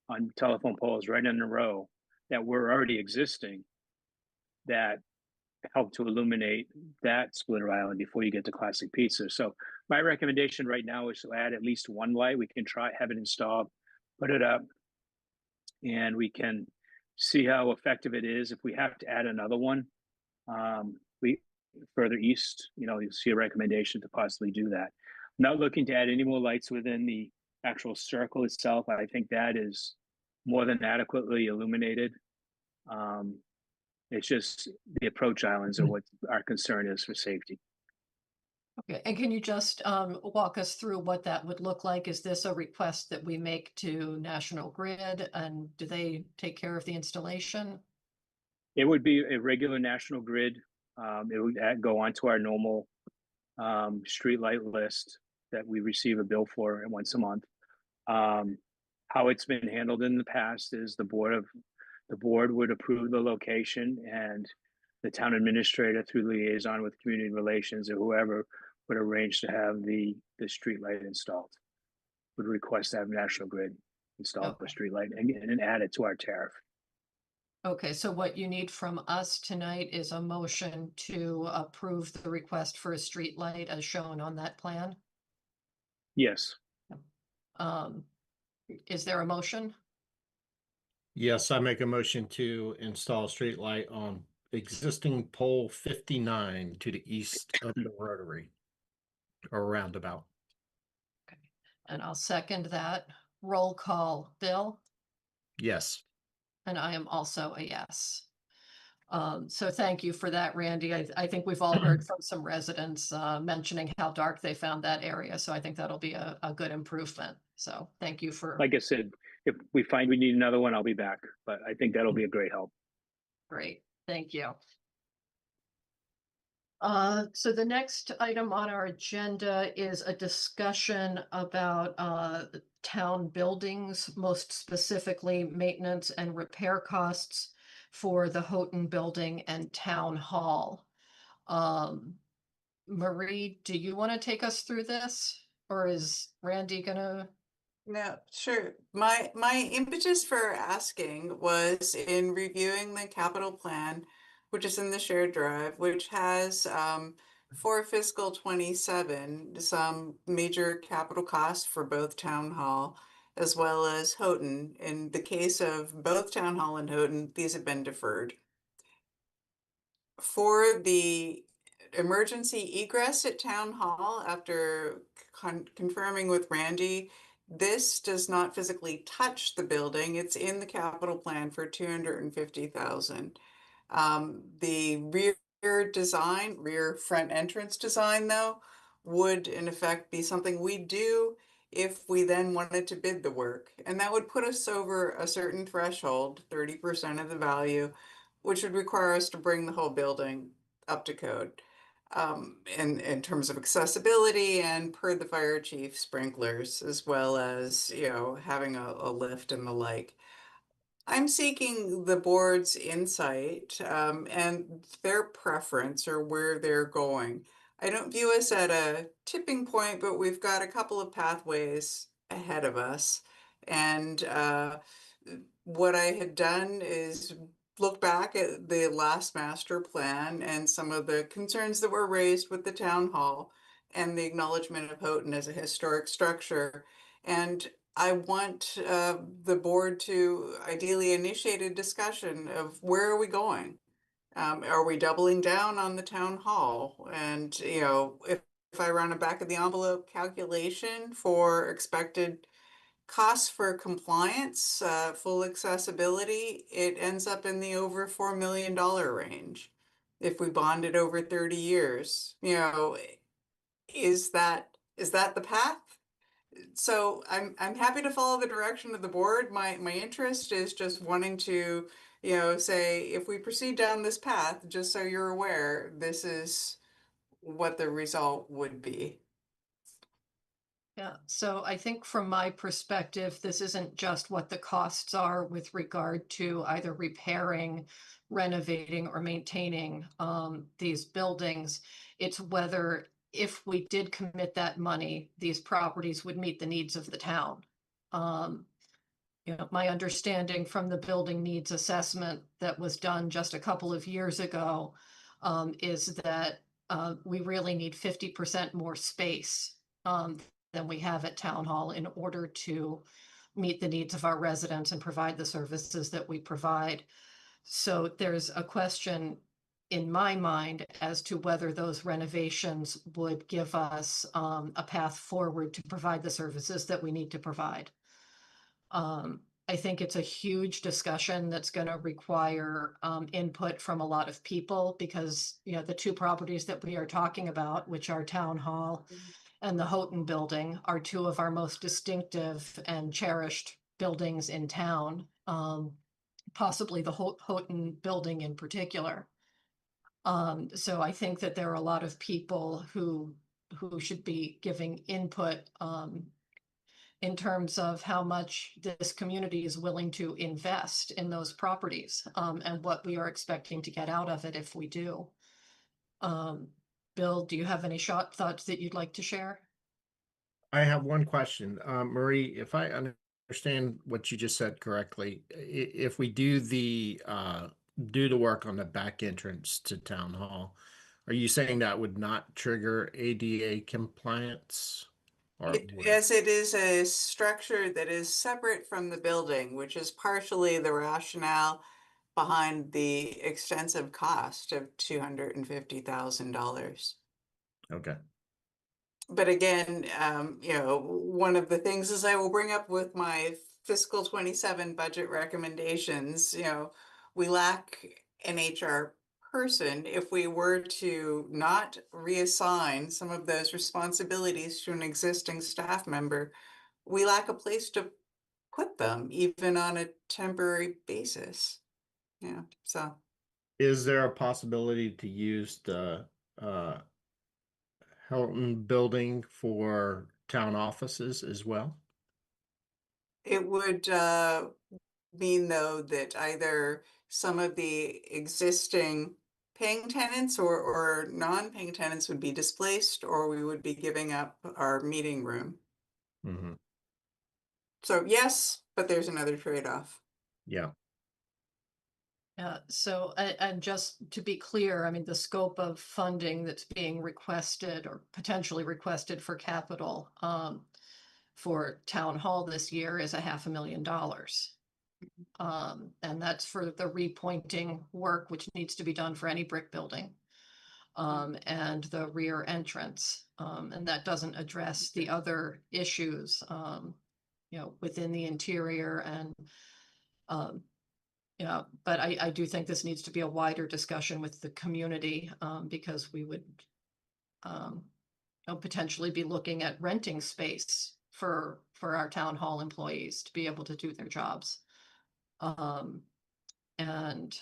on telephone poles right in a row that were already existing that help to illuminate that splitter island before you get to Classic Pizza. So my recommendation right now is to add at least one light. We can have it installed, put it up, and we can see how effective it is. If we have to add another one, we further east, you'll see a recommendation to possibly do that. I'm not looking to add any more lights within the actual circle itself. I think that is more than adequately illuminated. It's just the approach islands are what our concern is for safety. Okay, and can you just walk us through what that would look like? Is this a request that we make to National Grid, and do they take care of the installation? It would be a regular National Grid. It would go onto our normal street light list that we receive a bill for once a month. How it's been handled in the past is the board would approve the location, and the town administrator, through liaison with community relations or whoever, would arrange to have the street light installed. Would request to have National Grid install the street light and add it to our tariff. Okay, so what you need from us tonight is a motion to approve the request for a street light as shown on that plan. Yes. Is there a motion? Yes, I make a motion to install a street light on existing pole 59 to the east of the rotary or roundabout. And I'll second that. Roll call, Bill, Yes. and I am also a yes. So thank you for that, Randy. I think we've all heard from some residents mentioning how dark they found that area. So I think that'll be a good improvement. So thank you for, Like I said, if we find we need another one, I'll be back, but I think that'll be a great help. great, thank you. So the next item on our agenda is a discussion about the town buildings, most specifically maintenance and repair costs for the Houghton Building and Town Hall. Marie, do you want to take us through this, or is Randy gonna? No, sure. My impetus for asking was in reviewing the capital plan, which is in the shared drive, which has for fiscal 27 some major capital costs for both Town Hall as well as Houghton. In the case of both Town Hall and Houghton, these have been deferred. For the emergency egress at Town Hall, after confirming with Randy, this does not physically touch the building. It's in the capital plan for 250,000. The rear front entrance design, though, would in effect be something we do if we then wanted to bid the work. And that would put us over a certain threshold, 30% of the value, which would require us to bring the whole building up to code. In terms of accessibility and per the fire chief sprinklers, as well as, you know, having a lift and the like. I'm seeking the board's insight and their preference or where they're going. I don't view us at a tipping point, but we've got a couple of pathways ahead of us. And what I had done is look back at the last master plan and some of the concerns that were raised with the town hall and the acknowledgement of Houghton as a historic structure. And I want the board to ideally initiate a discussion of where are we going? Are we doubling down on the town hall? And, you know, if I run a back of the envelope calculation for expected costs for compliance, full accessibility, it ends up in the over $4 million range. If we bond it over 30 years, you know, is that the path? So I'm happy to follow the direction of the board. My interest is just wanting to, you know, say if we proceed down this path, just so you're aware, this is what the result would be. Yeah, so I think from my perspective, this isn't just what the costs are with regard to either repairing, renovating, or maintaining these buildings. It's whether if we did commit that money, these properties would meet the needs of the town. You know, my understanding from the building needs assessment that was done just a couple of years ago is that we really need 50% more space than we have at Town Hall in order to meet the needs of our residents and provide the services that we provide. So there's a question in my mind as to whether those renovations would give us a path forward to provide the services that we need to provide. I think it's a huge discussion that's going to require input from a lot of people because, you know, the two properties that we are talking about, which are Town Hall and the Houghton Building, are two of our most distinctive and cherished buildings in town, possibly the Houghton Building in particular. So I think that there are a lot of people who should be giving input in terms of how much this community is willing to invest in those properties and what we are expecting to get out of it if we do. Bill, do you have any thoughts that you'd like to share? I have one question. Marie, if I understand what you just said correctly, if we do the work on the back entrance to Town Hall, are you saying that would not trigger ADA compliance? Or would it? As it is a structure that is separate from the building, which is partially the rationale behind the extensive cost of $250,000. Okay. But again, one of the things is I will bring up with my fiscal 27 budget recommendations, we lack an HR person. If we were to not reassign some of those responsibilities to an existing staff member, we lack a place to put them, even on a temporary basis. Yeah, so. Is there a possibility to use the Hilton building for town offices as well? It would mean, though, that either some of the existing paying tenants or non-paying tenants would be displaced, or we would be giving up our meeting room. Mm-hmm. So yes, but there's another trade-off. Yeah. So, and just to be clear, I mean, the scope of funding that's being requested or potentially requested for capital for town hall this year is $500,000. And that's for the repointing work, which needs to be done for any brick building. And the rear entrance. And that doesn't address the other issues, within the interior and, yeah, but I do think this needs to be a wider discussion with the community, because we would potentially be looking at renting space for our town hall employees to be able to do their jobs. And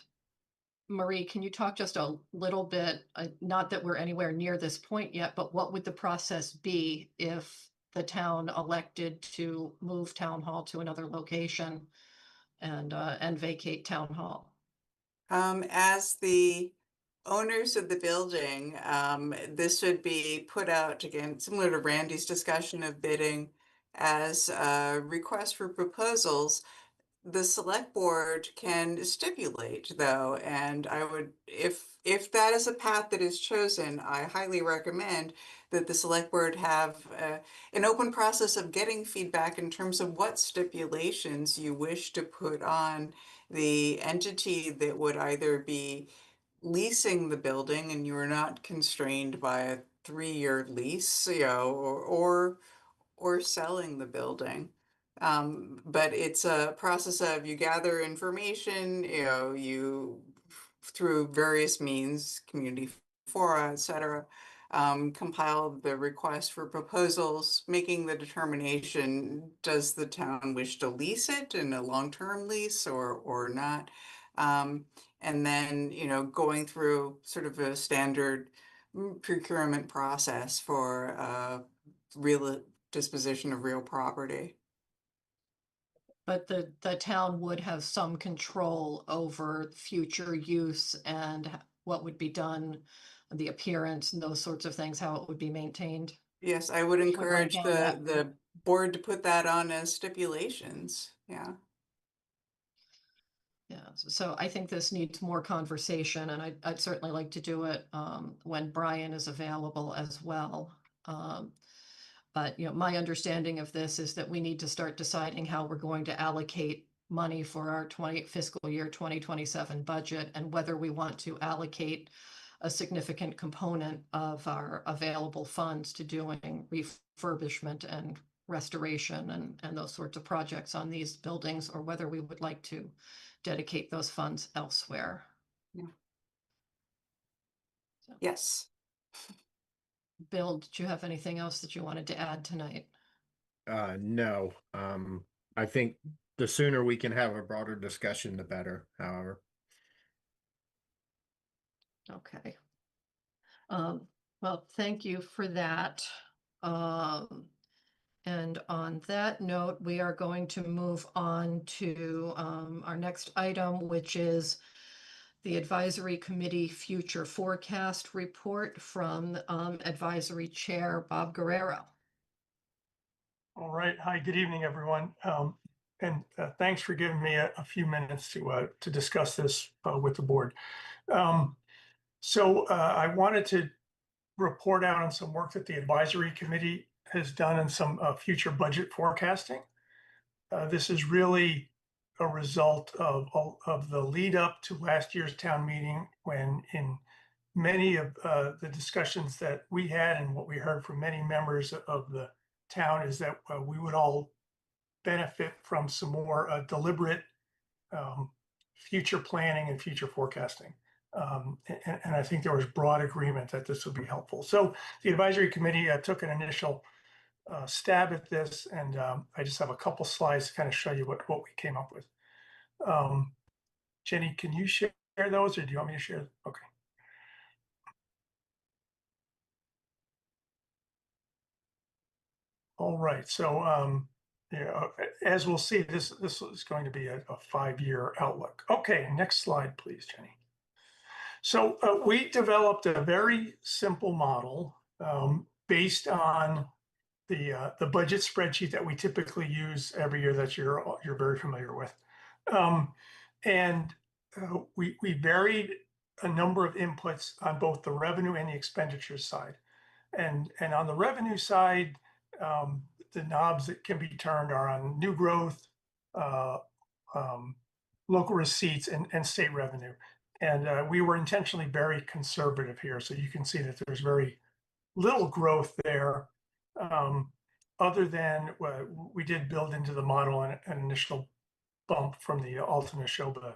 Marie, can you talk just a little bit, not that we're anywhere near this point yet, but what would the process be if the town elected to move town hall to another location and vacate town hall? As the owners of the building, this would be put out, again, similar to Randy's discussion of bidding, as a request for proposals. The select board can stipulate, though, and I would, if that is a path that is chosen, I highly recommend that the select board have an open process of getting feedback in terms of what stipulations you wish to put on the entity that would either be leasing the building and you are not constrained by a 3-year lease, or selling the building. But it's a process of you gather information, you through various means, community fora, etc., compile the request for proposals, making the determination, does the town wish to lease it in a long-term lease or not? And then, going through sort of a standard procurement process for real disposition of real property. But the town would have some control over future use and what would be done, the appearance and those sorts of things, how it would be maintained. Yes, I would went encourage down that the board to put that on as stipulations. Yeah. Yeah, so I think this needs more conversation, and I'd certainly like to do it when Brian is available as well. But my understanding of this is that we need to start deciding how we're going to allocate money for our fiscal year 2027 budget, and whether we want to allocate a significant component of our available funds to doing refurbishment and restoration and those sorts of projects on these buildings, or whether we would like to dedicate those funds elsewhere. Yeah. So, Yes. Bill, did you have anything else that you wanted to add tonight? No. I think the sooner we can have a broader discussion, the better, however. Okay. Well, thank you for that. And on that note, we are going to move on to our next item, which is the Advisory Committee Future Forecast Report from Advisory Chair Bob Guerrero. All right. Hi, good evening, everyone. And thanks for giving me a few minutes to discuss this with the board. So I wanted to report out on some work that the advisory committee has done in some future budget forecasting. This is really a result of the lead up to last year's town meeting, when in many of the discussions that we had and what we heard from many members of the town is that we would all benefit from some more deliberate future planning and future forecasting. And I think there was broad agreement that this would be helpful. So the advisory committee took an initial stab at this, and I just have a couple slides to kind of show you what we came up with. Jenny, can you share those, or do you want me to share? Okay. All right. So yeah, as we'll see, this is going to be a 5-year outlook. Okay, next slide, please, Jenny. So we developed a very simple model based on the budget spreadsheet that we typically use every year that you're very familiar with, and we varied a number of inputs on both the revenue and the expenditures side, and on the revenue side, the knobs that can be turned are on new growth, local receipts, and state revenue. And we were intentionally very conservative here. So you can see that there's very little growth there, other than we did build into the model an initial bump from the Alton Neshoba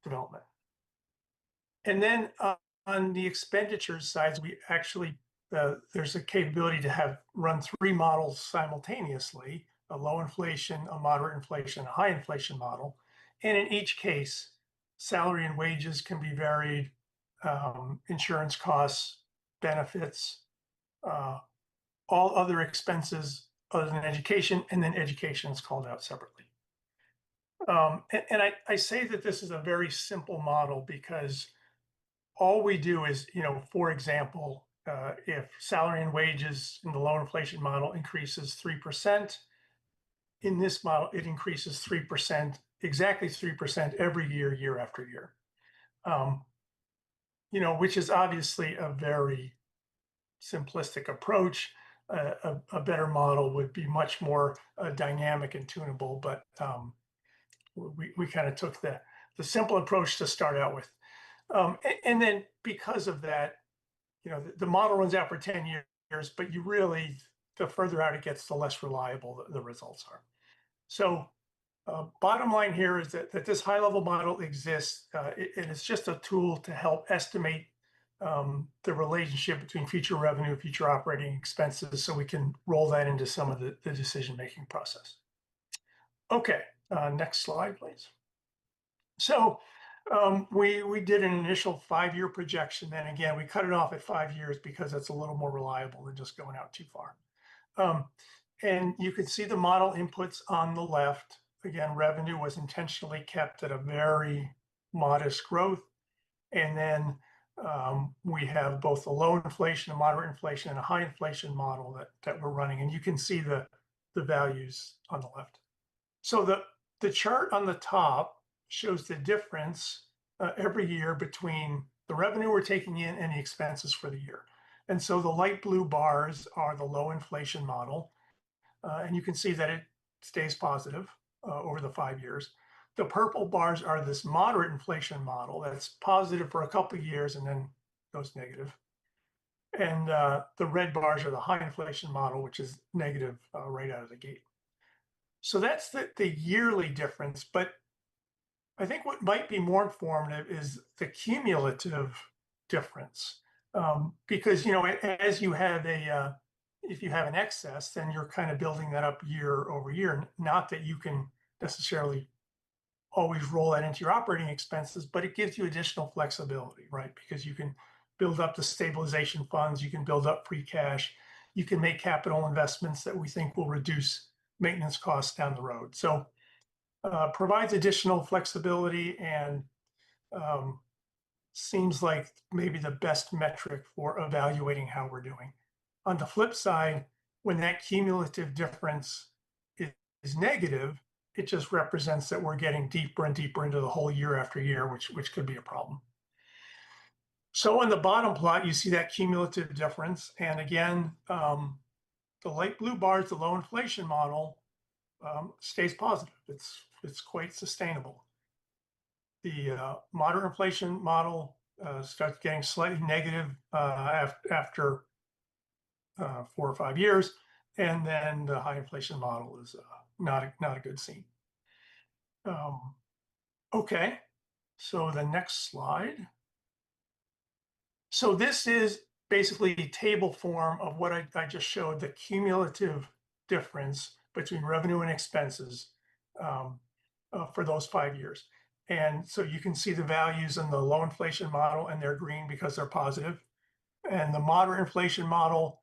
development. And then on the expenditures side, we actually, there's a capability to run 3 models simultaneously: a low inflation, a moderate inflation, a high inflation model. And in each case, salary and wages can be varied, insurance costs, benefits, all other expenses other than education, and then education is called out separately. And I say that this is a very simple model because all we do is, for example, if salary and wages in the low inflation model increases 3%, in this model, it increases 3%, exactly 3% every year, year after year. Which is obviously a very simplistic approach. A better model would be much more dynamic and tunable, but we kind of took the simple approach to start out with. And then because of that, the model runs out for 10 years, but the further out it gets, the less reliable the results are. So bottom line here is that this high-level model exists, and it's just a tool to help estimate the relationship between future revenue, future operating expenses, so we can roll that into some of the decision-making process. Okay, next slide, please. So we did an initial 5-year projection. Then again, we cut it off at 5 years because it's a little more reliable than just going out too far. And you can see the model inputs on the left. Again, revenue was intentionally kept at a very modest growth. And then we have both a low inflation, a moderate inflation, and a high inflation model that we're running. And you can see the values on the left. So the chart on the top shows the difference every year between the revenue we're taking in and the expenses for the year. And so the light blue bars are the low inflation model. And you can see that it stays positive over the 5 years. The purple bars are this moderate inflation model that's positive for a couple of years and then goes negative. And the red bars are the high inflation model, which is negative right out of the gate. So that's the yearly difference. But I think what might be more informative is the cumulative difference. Because, as you have if you have an excess, then you're kind of building that up year over year. Not that you can necessarily always roll that into your operating expenses, but it gives you additional flexibility, right? Because you can build up the stabilization funds, you can build up free cash, you can make capital investments that we think will reduce maintenance costs down the road. So provides additional flexibility and seems like maybe the best metric for evaluating how we're doing. On the flip side, when that cumulative difference is negative, it just represents that we're getting deeper and deeper into the hole year after year, which could be a problem. So on the bottom plot, you see that cumulative difference. And again, the light blue bars, the low inflation model, stays positive. It's quite sustainable. The moderate inflation model starts getting slightly negative after 4 or 5 years, and then the high inflation model is not a good scene. Okay, so the next slide. So this is basically table form of what I just showed, the cumulative difference between revenue and expenses for those 5 years. And so you can see the values in the low inflation model, and they're green because they're positive. And the moderate inflation model,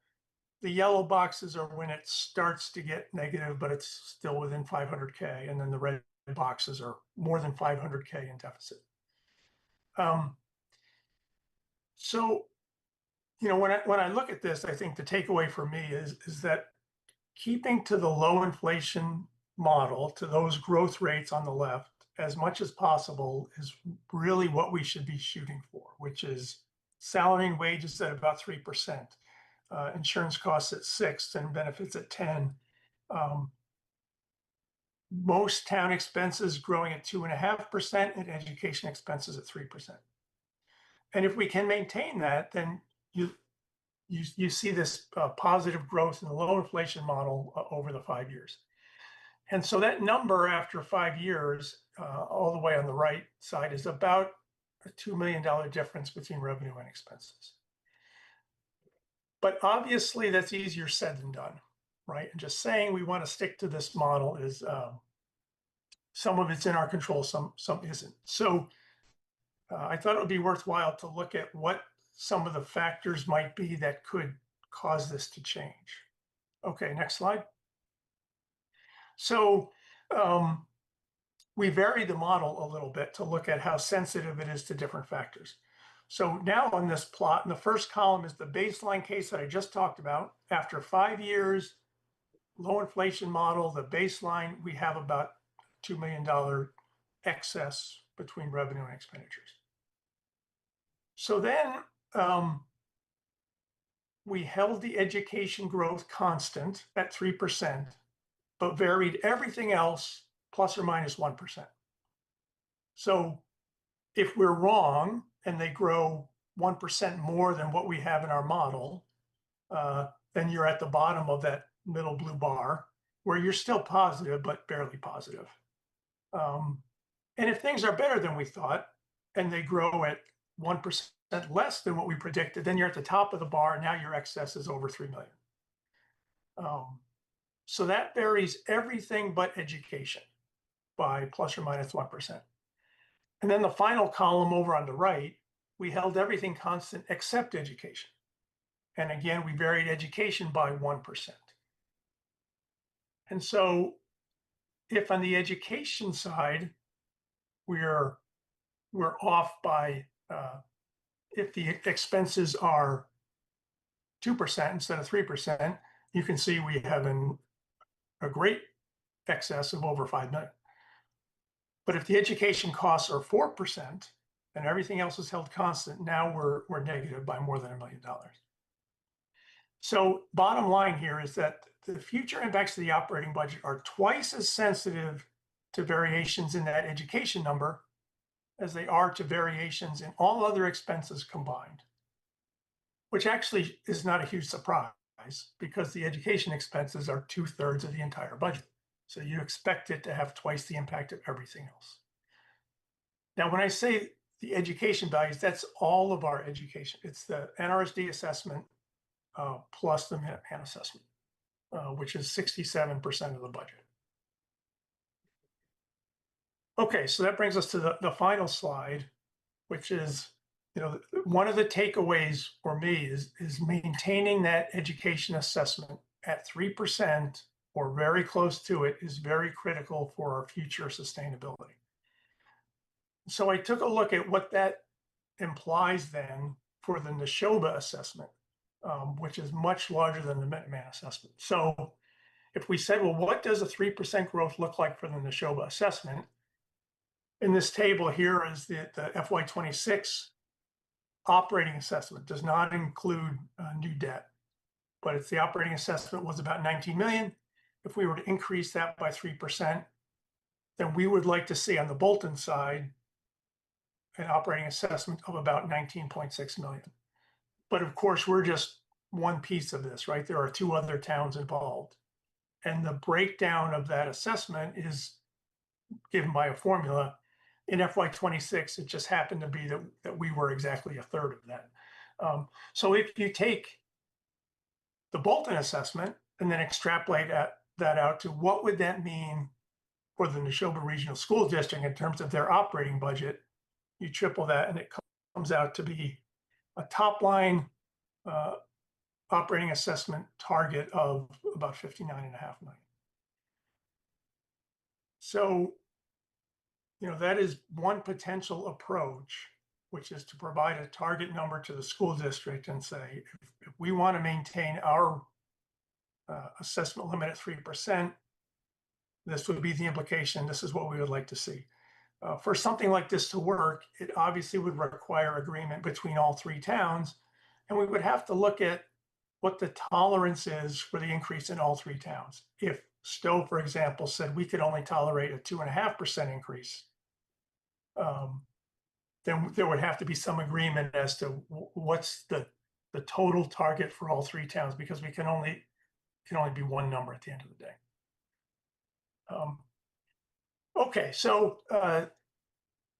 the yellow boxes are when it starts to get negative, but it's still within 500K. And then the red boxes are more than 500K in deficit. So, you know, when I look at this, I think the takeaway for me is that keeping to the low inflation model, to those growth rates on the left, as much as possible is really what we should be shooting for, which is salary and wages at about 3%, insurance costs at 6%, and benefits at 10%. Most town expenses growing at 2.5%, and education expenses at 3%. And if we can maintain that, then you see this positive growth in the low inflation model over the 5 years. And so that number after 5 years, all the way on the right side, is about a $2 million difference between revenue and expenses. But obviously that's easier said than done, right? And just saying we want to stick to this model is some of it's in our control, some isn't. So I thought it would be worthwhile to look at what some of the factors might be that could cause this to change. Okay, next slide. So we varied the model a little bit to look at how sensitive it is to different factors. So now on this plot, in the first column is the baseline case that I just talked about. After 5 years, low inflation model, the baseline, we have about $2 million excess between revenue and expenditures. So then we held the education growth constant at 3%, but varied everything else plus or minus 1%. So if we're wrong and they grow 1% more than what we have in our model, then you're at the bottom of that middle blue bar where you're still positive, but barely positive. And if things are better than we thought and they grow at 1% less than what we predicted, then you're at the top of the bar. And now your excess is over 3 million. So that varies everything but education by plus or minus 1%. And then the final column over on the right, we held everything constant except education. And again, we varied education by 1%. And so if on the education side, we're off by, if the expenses are 2% instead of 3%, you can see we have a great excess of over 5 million. But if the education costs are 4% and everything else is held constant, now we're negative by more than $1 million. So bottom line here is that the future impacts of the operating budget are twice as sensitive to variations in that education number as they are to variations in all other expenses combined, which actually is not a huge surprise because the education expenses are 2/3 of the entire budget. So you expect it to have twice the impact of everything else. Now, when I say the education values, that's all of our education. It's the NRSD assessment plus the Minuteman assessment, which is 67% of the budget. Okay, so that brings us to the final slide, which is, you know, one of the takeaways for me is maintaining that education assessment at 3% or very close to it is very critical for our future sustainability. So I took a look at what that implies then for the Neshoba assessment, which is much larger than the Minuteman assessment. So if we said, well, what does a 3% growth look like for the Neshoba assessment? In this table here is the FY26 operating assessment, does not include new debt, but it's the operating assessment was about 19 million. If we were to increase that by 3%, then we would like to see on the Bolton side an operating assessment of about 19.6 million. But of course, we're just one piece of this, right? There are 2 other towns involved. And the breakdown of that assessment is given by a formula. In FY26, it just happened to be that we were exactly a third of that. So if you take the Bolton assessment and then extrapolate that out to what would that mean for the Neshoba Regional School District in terms of their operating budget, you triple that and it comes out to be a top line operating assessment target of about 59.5 million. So, that is one potential approach, which is to provide a target number to the school district and say, if we want to maintain our assessment limit at 3%, this would be the implication. This is what we would like to see. For something like this to work, it obviously would require agreement between all 3 towns, and we would have to look at what the tolerance is for the increase in all 3 towns. If Stowe, for example, said we could only tolerate a 2.5% increase, then there would have to be some agreement as to what's the total target for all 3 towns, because we can only be one number at the end of the day. Okay, so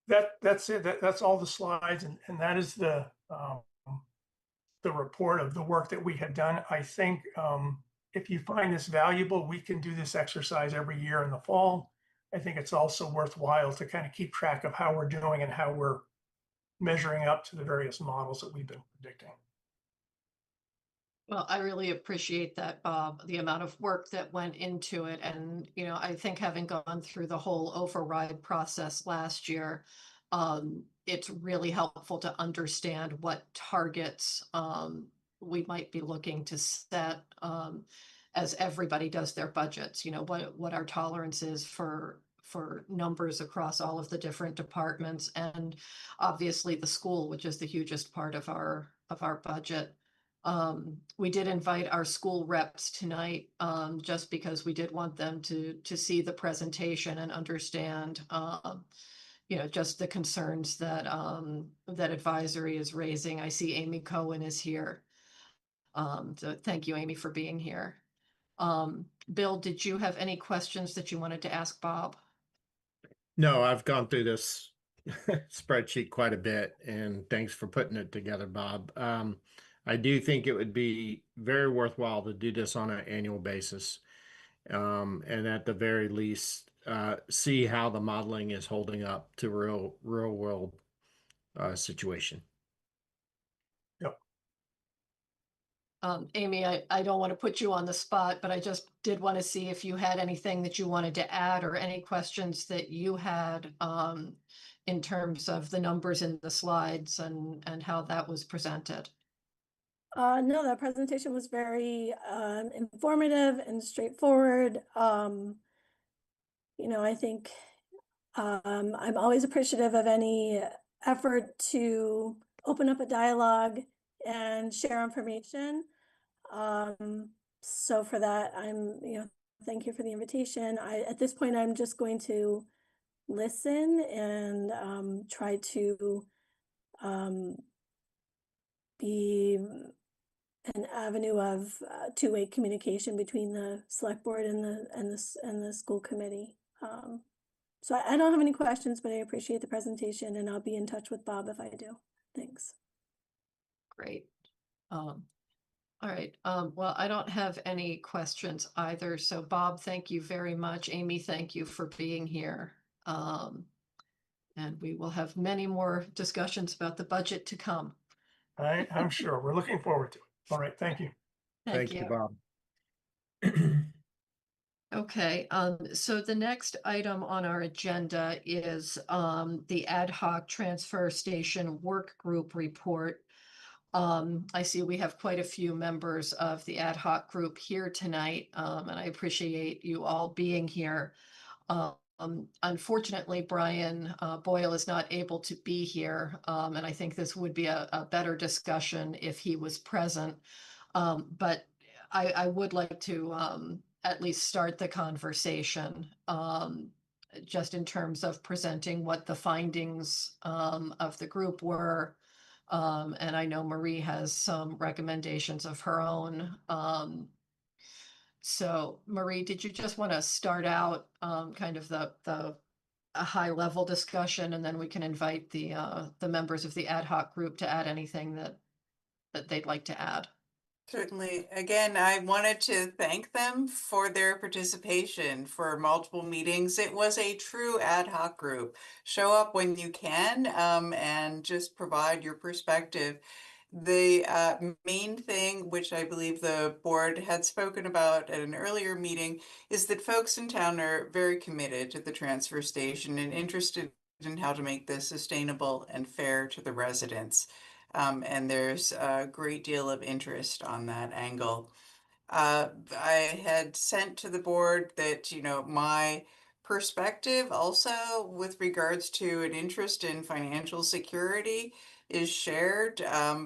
that's it. That's all the slides, and that is the report of the work that we have done. I think if you find this valuable, we can do this exercise every year in the fall. I think it's also worthwhile to kind of keep track of how we're doing and how we're measuring up to the various models that we've been predicting. Well, I really appreciate that, Bob, the amount of work that went into it. And, I think having gone through the whole override process last year, it's really helpful to understand what targets we might be looking to set as everybody does their budgets, what our tolerance is for numbers across all of the different departments, and obviously the school, which is the hugest part of our budget. We did invite our school reps tonight, just because we did want them to see the presentation and understand, just the concerns that that advisory is raising. I see Amy Cohen is here. So thank you, Amy, for being here. Bill, did you have any questions that you wanted to ask Bob? No, I've gone through this spreadsheet quite a bit, and thanks for putting it together, Bob. I do think it would be very worthwhile to do this on an annual basis, and at the very least, see how the modeling is holding up to real world situation. Amy, I don't want to put you on the spot, but I just did want to see if you had anything that you wanted to add or any questions that you had in terms of the numbers in the slides and how that was presented. No, that presentation was very informative and straightforward. I think I'm always appreciative of any effort to open up a dialogue and share information. So for that, thank you for the invitation. At this point, I'm just going to listen and try to be an avenue of two-way communication between the select board and the school committee. So I don't have any questions, but I appreciate the presentation, and I'll be in touch with Bob if I do. Thanks. Great. All right. Well, I don't have any questions either. So Bob, thank you very much. Amy, thank you for being here. And we will have many more discussions about the budget to come. I'm sure. We're looking forward to it. All right. Thank you. Thank you, you. Bob. Okay, so the next item on our agenda is the ad hoc transfer station work group report. I see we have quite a few members of the ad hoc group here tonight, and I appreciate you all being here. Unfortunately, Brian Boyle is not able to be here, and I think this would be a better discussion if he was present. But I would like to at least start the conversation. just in terms of presenting what the findings of the group were. And I know Marie has some recommendations of her own. So Marie, did you just want to start out kind of a high level discussion, and then we can invite the members of the ad hoc group to add anything that they'd like to add? Certainly. Again, I wanted to thank them for their participation for multiple meetings. It was a true ad hoc group. Show up when you can, and just provide your perspective. The main thing, which I believe the board had spoken about at an earlier meeting, is that folks in town are very committed to the transfer station and interested in how to make this sustainable and fair to the residents. And there's a great deal of interest on that angle. I had sent to the board that, my perspective also with regards to an interest in financial security is shared.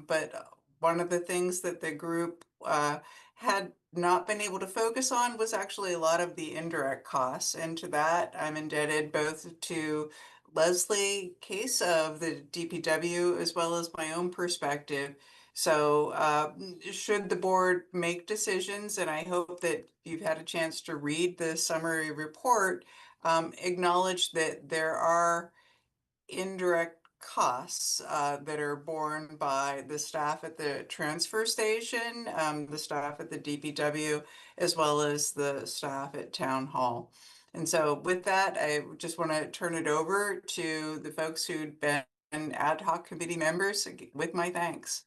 But one of the things that the group had not been able to focus on was actually a lot of the indirect costs. And to that, I'm indebted both to Leslie Case of the DPW as well as my own perspective. So should the board make decisions, and I hope that you've had a chance to read the summary report, acknowledge that there are indirect costs that are borne by the staff at the transfer station, the staff at the DPW, as well as the staff at Town Hall. And so with that, I just want to turn it over to the folks who'd been ad hoc committee members with my thanks.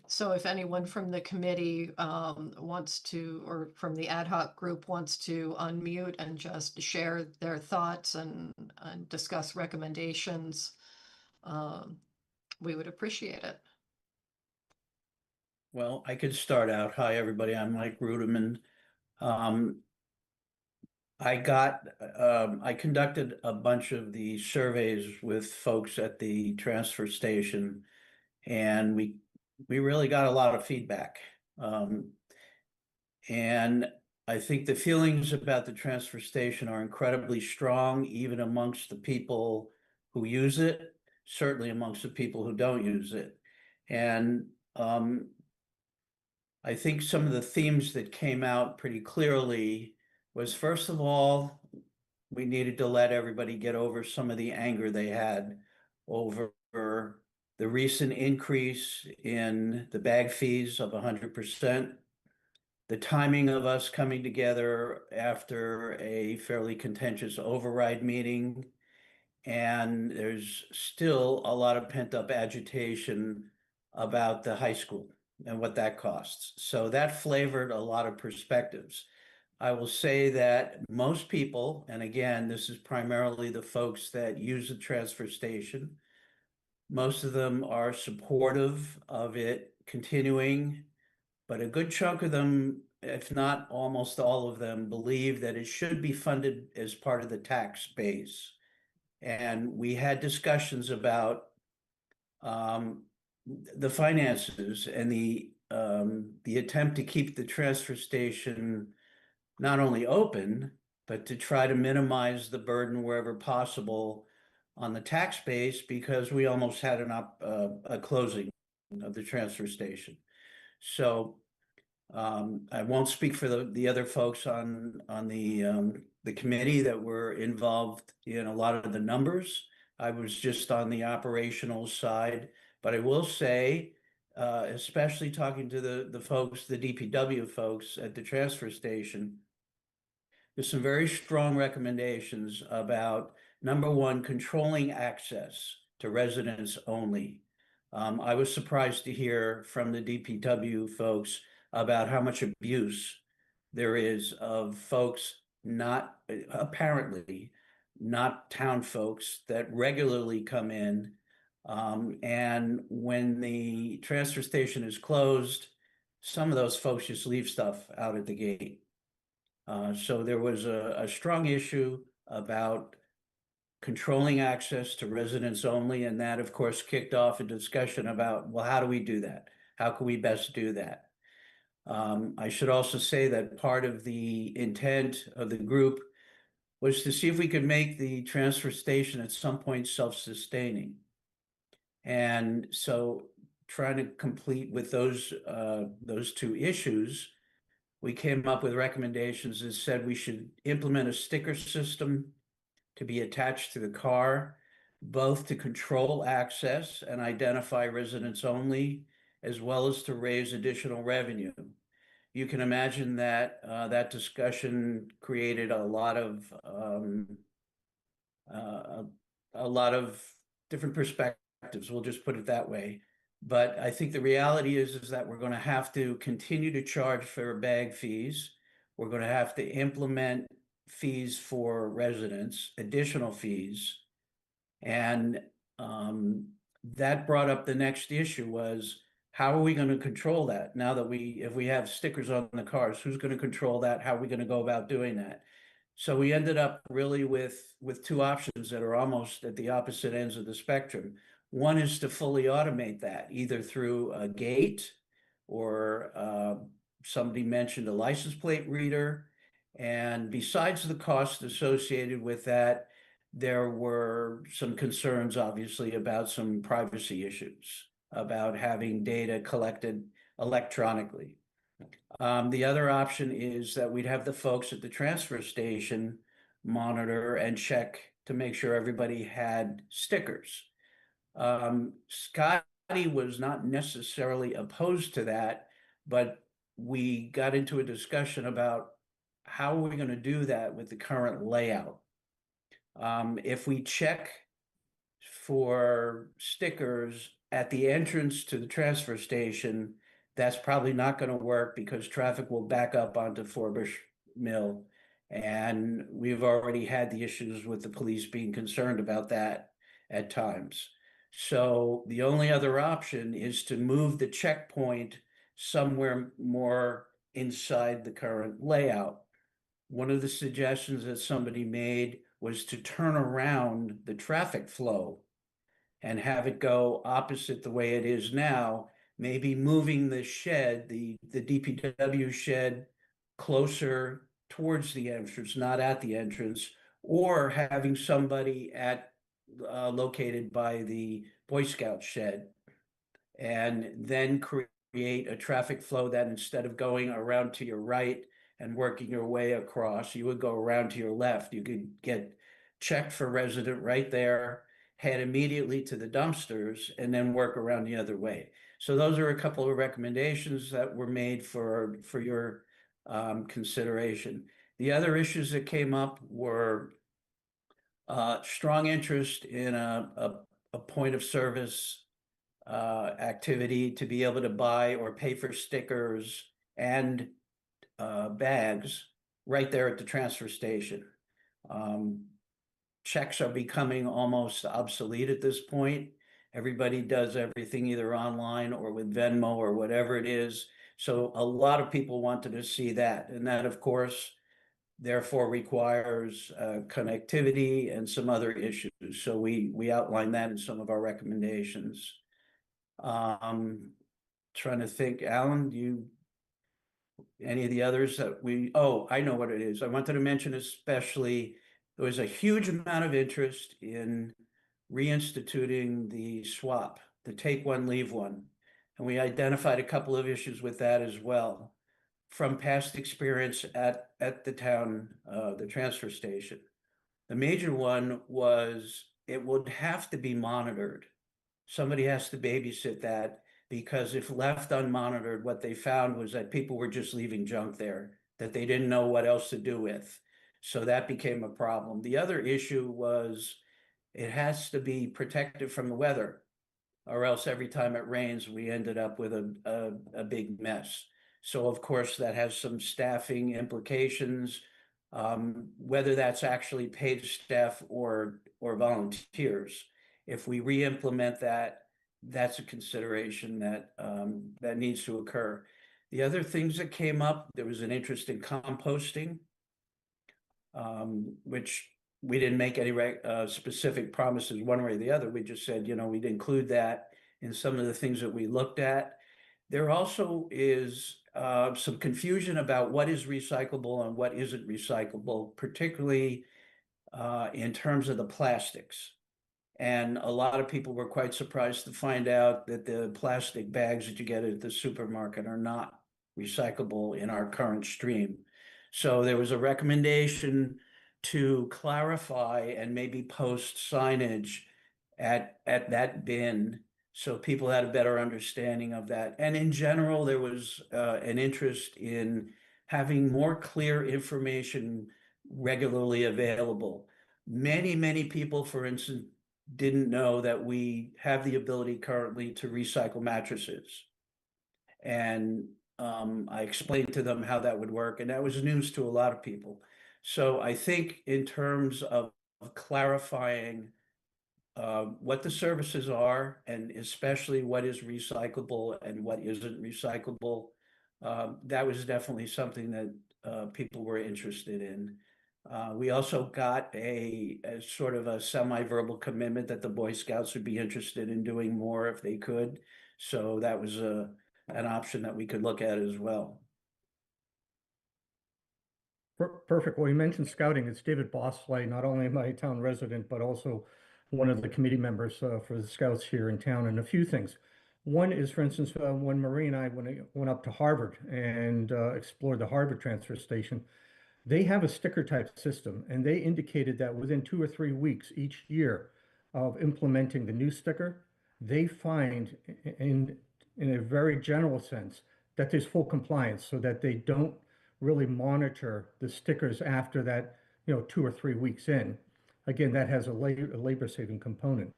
So if anyone from the committee wants to, or from the ad hoc group wants to unmute and just share their thoughts and discuss recommendations, we would appreciate it. Well, I could start out. Hi, everybody. I'm Mike Ruderman. I conducted a bunch of the surveys with folks at the transfer station, and we really got a lot of feedback. And I think the feelings about the transfer station are incredibly strong, even amongst the people who use it, certainly amongst the people who don't use it. And I think some of the themes that came out pretty clearly was, first of all, we needed to let everybody get over some of the anger they had over the recent increase in the bag fees of 100%, the timing of us coming together after a fairly contentious override meeting, and there's still a lot of pent-up agitation about the high school and what that costs. So that flavored a lot of perspectives. I will say that most people, and again, this is primarily the folks that use the transfer station, most of them are supportive of it continuing, but a good chunk of them, if not almost all of them, believe that it should be funded as part of the tax base. And we had discussions about the finances and the attempt to keep the transfer station not only open, but to try to minimize the burden wherever possible on the tax base, because we almost had a closing of the transfer station. So I won't speak for the other folks on the committee that were involved in a lot of the numbers. I was just on the operational side, but I will say, especially talking to the folks, the DPW folks at the transfer station, there's some very strong recommendations about, number one, controlling access to residents only. I was surprised to hear from the DPW folks about how much abuse there is of folks apparently not town folks that regularly come in. And when the transfer station is closed, some of those folks just leave stuff out at the gate. So there was a strong issue about controlling access to residents only, and that, of course, kicked off a discussion about, well, how do we do that? How can we best do that? I should also say that part of the intent of the group was to see if we could make the transfer station at some point self-sustaining. And so trying to complete with those two issues, we came up with recommendations that said we should implement a sticker system to be attached to the car, both to control access and identify residents only, as well as to raise additional revenue. You can imagine that that discussion created a lot of different perspectives. We'll just put it that way. But I think the reality is that we're going to have to continue to charge for bag fees. We're going to have to implement fees for residents, additional fees. And that brought up the next issue was, how are we going to control that? Now that if we have stickers on the cars, who's going to control that? How are we going to go about doing that? So we ended up really with two options that are almost at the opposite ends of the spectrum. One is to fully automate that, either through a gate or somebody mentioned a license plate reader. And besides the cost associated with that, there were some concerns, obviously, about some privacy issues, about having data collected electronically. The other option is that we'd have the folks at the transfer station monitor and check to make sure everybody had stickers. Scotty was not necessarily opposed to that, but we got into a discussion about how are we going to do that with the current layout. If we check for stickers at the entrance to the transfer station, that's probably not going to work because traffic will back up onto Forbush Mill. And we've already had the issues with the police being concerned about that at times. So the only other option is to move the checkpoint somewhere more inside the current layout. One of the suggestions that somebody made was to turn around the traffic flow and have it go opposite the way it is now, maybe moving the shed, the DPW shed, closer towards the entrance, not at the entrance, or having somebody located by the Boy Scout shed, and then create a traffic flow that instead of going around to your right and working your way across, you would go around to your left. You could get checked for resident right there, head immediately to the dumpsters, and then work around the other way. So those are a couple of recommendations that were made for your consideration. The other issues that came up were strong interest in a point of service activity to be able to buy or pay for stickers and bags right there at the transfer station. Checks are becoming almost obsolete at this point. Everybody does everything either online or with Venmo or whatever it is. So a lot of people wanted to see that. And that, of course, therefore requires connectivity and some other issues. So we outline that in some of our recommendations. Trying to think, Alan, any of the others that I know what it is. I wanted to mention especially, there was a huge amount of interest in reinstituting the swap, the take one, leave one. And we identified a couple of issues with that as well from past experience at the town, the transfer station. The major one was it would have to be monitored. Somebody has to babysit that, because if left unmonitored, what they found was that people were just leaving junk there that they didn't know what else to do with. So that became a problem. The other issue was it has to be protected from the weather, or else every time it rains, we ended up with a big mess. So of course that has some staffing implications, whether that's actually paid staff or volunteers. If we re-implement that, that's a consideration that that needs to occur. The other things that came up, there was an interest in composting, which we didn't make any specific promises one way or the other. We just said, we'd include that in some of the things that we looked at. There also is some confusion about what is recyclable and what isn't recyclable, particularly in terms of the plastics. And a lot of people were quite surprised to find out that the plastic bags that you get at the supermarket are not recyclable in our current stream. So there was a recommendation to clarify and maybe post signage at that bin so people had a better understanding of that. And in general, there was an interest in having more clear information regularly available. Many people, for instance, didn't know that we have the ability currently to recycle mattresses. And I explained to them how that would work, and that was news to a lot of people. So I think in terms of clarifying what the services are, and especially what is recyclable and what isn't recyclable, that was definitely something that people were interested in. We also got a sort of a semi-verbal commitment that the Boy Scouts would be interested in doing more if they could. So that was an option that we could look at as well. Perfect. Well, you mentioned scouting. It's David Bosley, not only my town resident, but also one of the committee members for the Scouts here in town, and a few things. One is, for instance, when Marie and I went up to Harvard and explored the Harvard transfer station, they have a sticker type system, and they indicated that within 2 or 3 weeks each year of implementing the new sticker, they find in a very general sense that there's full compliance, so that they don't really monitor the stickers after that, 2 or 3 weeks in. Again, that has a labor saving component.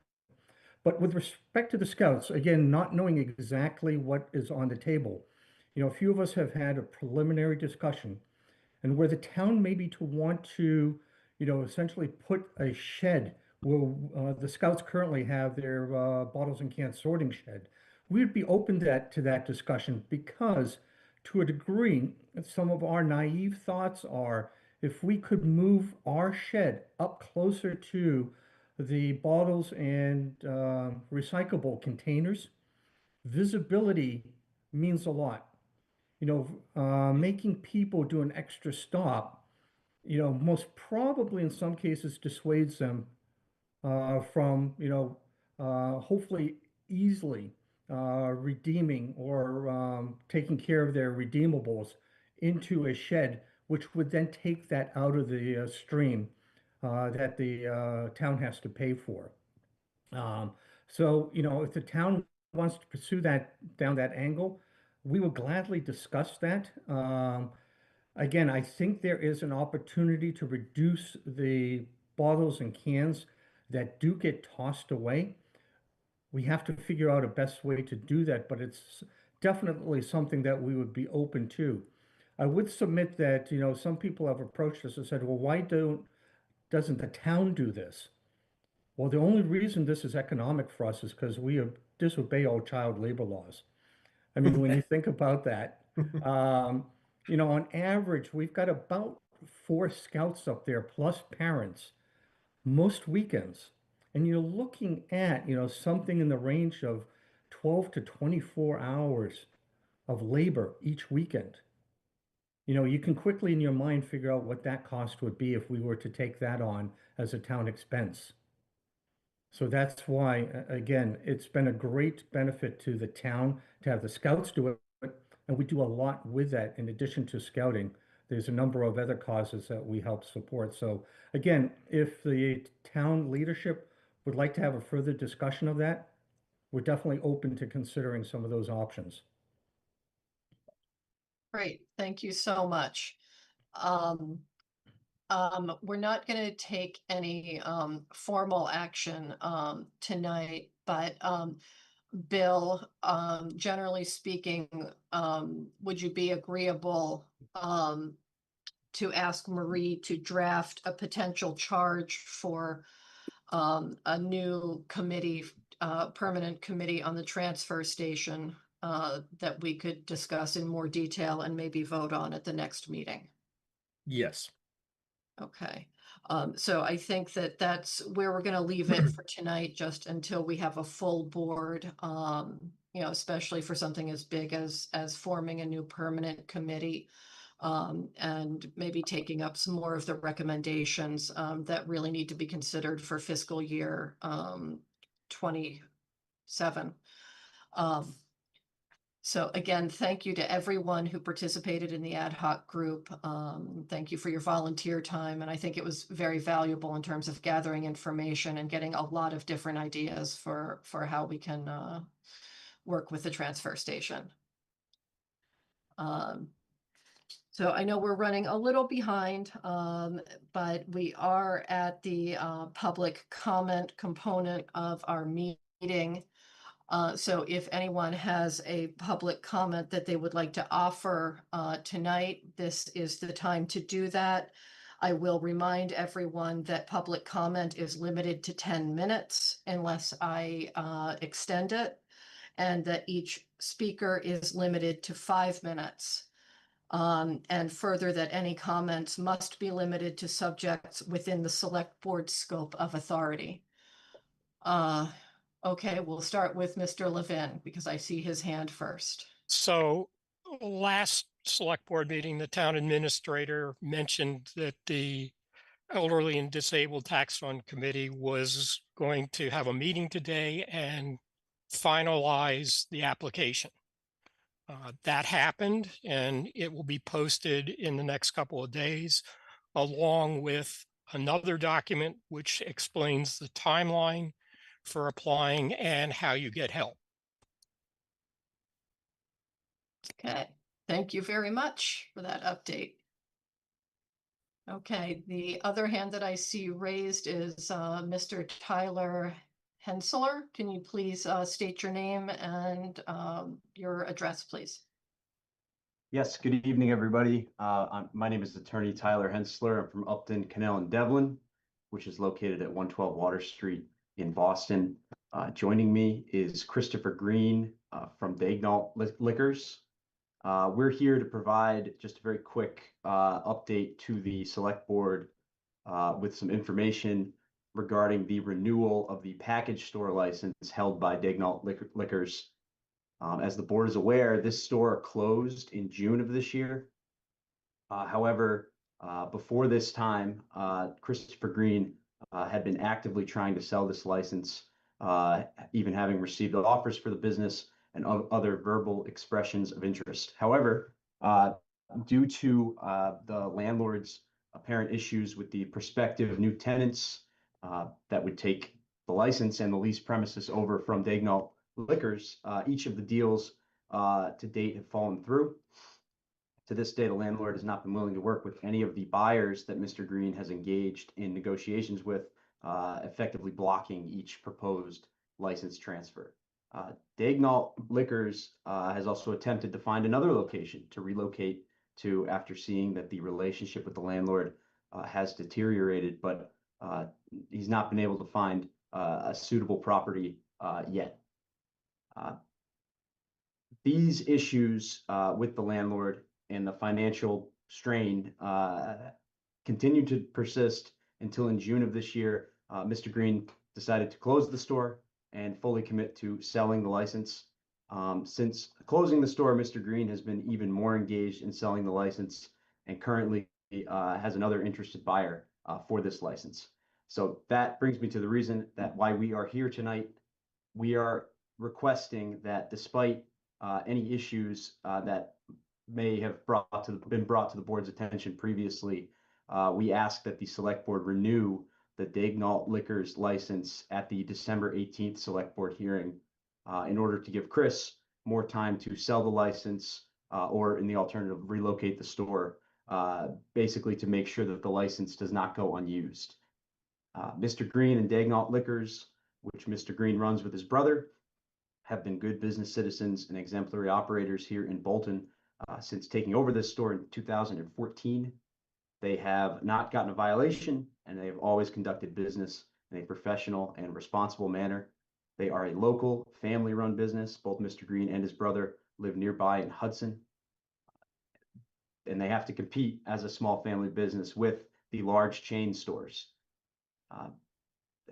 But with respect to the Scouts, again, not knowing exactly what is on the table, a few of us have had a preliminary discussion, and where the town maybe to want to, essentially put a shed where the Scouts currently have their bottles and cans sorting shed. We'd be open to that discussion, because to a degree, some of our naive thoughts are, if we could move our shed up closer to the bottles and recyclable containers, visibility means a lot. Making people do an extra stop, most probably in some cases dissuades them from, hopefully easily redeeming or taking care of their redeemables into a shed, which would then take that out of the stream that the town has to pay for. So, if the town wants to pursue that down that angle, we will gladly discuss that. Again, I think there is an opportunity to reduce the bottles and cans that do get tossed away. We have to figure out a best way to do that, but it's definitely something that we would be open to. I would submit that, some people have approached us and said, well, why doesn't the town do this? Well, the only reason this is economic for us is because we disobey all child labor laws. I mean, when you think about that, on average, we've got about 4 Scouts up there, plus parents, most weekends. And you're looking at, something in the range of 12 to 24 hours of labor each weekend. You can quickly in your mind figure out what that cost would be if we were to take that on as a town expense. So that's why, again, it's been a great benefit to the town to have the Scouts do it, and we do a lot with that. In addition to scouting, there's a number of other causes that we help support. So again, if the town leadership would like to have a further discussion of that, we're definitely open to considering some of those options. Great, thank you so much. We're not going to take any formal action tonight, but Bill, generally speaking, would you be agreeable to ask Marie to draft a potential charge for a new committee, permanent committee on the transfer station that we could discuss in more detail and maybe vote on at the next meeting? Yes. Okay, so I think that that's where we're going to leave it for tonight, just until we have a full board, you know, especially for something as big as forming a new permanent committee. And maybe taking up some more of the recommendations that really need to be considered for fiscal year 27. So again, thank you to everyone who participated in the ad hoc group. Thank you for your volunteer time. And I think it was very valuable in terms of gathering information and getting a lot of different ideas for how we can work with the transfer station. So I know we're running a little behind, but we are at the public comment component of our meeting. So if anyone has a public comment that they would like to offer tonight, this is the time to do that. I will remind everyone that public comment is limited to 10 minutes unless I extend it, and that each speaker is limited to 5 minutes. And further, that any comments must be limited to subjects within the select board scope of authority. Okay, we'll start with Mr. Levin because I see his hand first. So last select board meeting, the town administrator mentioned that the Elderly and Disabled Tax Fund Committee was going to have a meeting today and finalize the application. That happened, and it will be posted in the next couple of days, along with another document which explains the timeline for applying and how you get help. Okay, thank you very much for that update. Okay, the other hand that I see raised is Mr. Tyler Hensler. Can you please state your name and your address, please? Yes, good evening, everybody. My name is Attorney Tyler Hensler. I'm from Upton, Canal, and Devlin, which is located at 112 Water Street in Boston. Joining me is Christopher Green from Daignault Liquors. We're here to provide just a very quick update to the Select Board with some information regarding the renewal of the package store license held by Daignault Liquors. As the board is aware, this store closed in June of this year. However, before this time, Christopher Green had been actively trying to sell this license, even having received offers for the business and other verbal expressions of interest. However, due to the landlord's apparent issues with the prospective new tenants that would take the license and the lease premises over from Daignault Liquors, each of the deals to date have fallen through. To this day, the landlord has not been willing to work with any of the buyers that Mr. Green has engaged in negotiations with, effectively blocking each proposed license transfer. Daignault Liquors has also attempted to find another location to relocate to after seeing that the relationship with the landlord has deteriorated, but he's not been able to find a suitable property yet. These issues with the landlord and the financial strain continued to persist until in June of this year, Mr. Green decided to close the store and fully commit to selling the license. Since closing the store, Mr. Green has been even more engaged in selling the license and currently has another interested buyer for this license. So that brings me to the reason that why we are here tonight. We are requesting that despite any issues that may have been brought to the board's attention previously, we ask that the select board renew the Daignault Liquors license at the December 18th select board hearing in order to give Chris more time to sell the license or in the alternative, relocate the store, basically to make sure that the license does not go unused. Mr. Green and Daignault Liquors, which Mr. Green runs with his brother, have been good business citizens and exemplary operators here in Bolton since taking over this store in 2014. They have not gotten a violation, and they have always conducted business in a professional and responsible manner. They are a local family-run business. Both Mr. Green and his brother live nearby in Hudson, and they have to compete as a small family business with the large chain stores.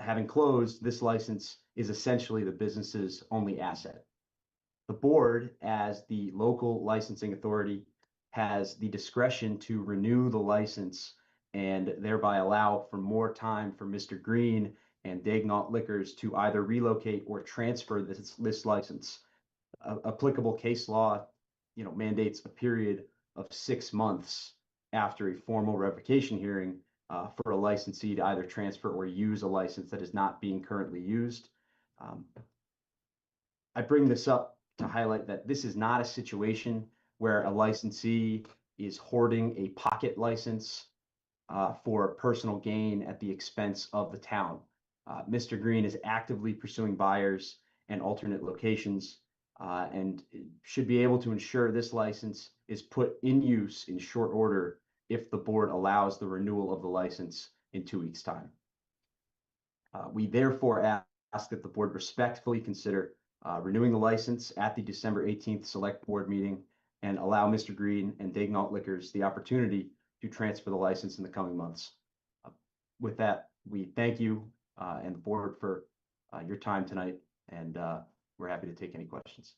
Having closed, this license is essentially the business's only asset. The board, as the local licensing authority, has the discretion to renew the license and thereby allow for more time for Mr. Green and Dagnall Liquors to either relocate or transfer this license. Applicable case law, mandates a period of 6 months after a formal revocation hearing for a licensee to either transfer or use a license that is not being currently used. I bring this up to highlight that this is not a situation where a licensee is hoarding a pocket license for personal gain at the expense of the town. Mr. Green is actively pursuing buyers and alternate locations and should be able to ensure this license is put in use in short order if the board allows the renewal of the license in 2 weeks' time. We therefore ask that the board respectfully consider renewing the license at the December 18th Select Board meeting and allow Mr. Green and Dagnall Liquors the opportunity to transfer the license in the coming months. With that, we thank you and the board for your time tonight, and we're happy to take any questions.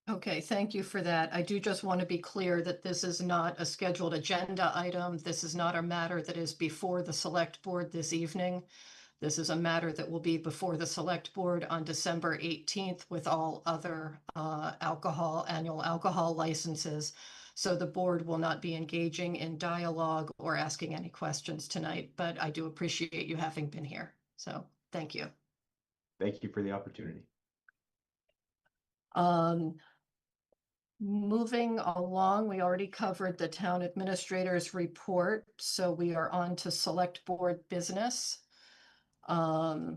Okay, thank you for that. I do just want to be clear that this is not a scheduled agenda item. This is not a matter that is before the select board this evening. This is a matter that will be before the select board on December 18th with all other annual alcohol licenses. So the board will not be engaging in dialogue or asking any questions tonight, but I do appreciate you having been here. So thank you. Thank you for the opportunity. Moving along, we already covered the town administrator's report, so we are on to select board business. I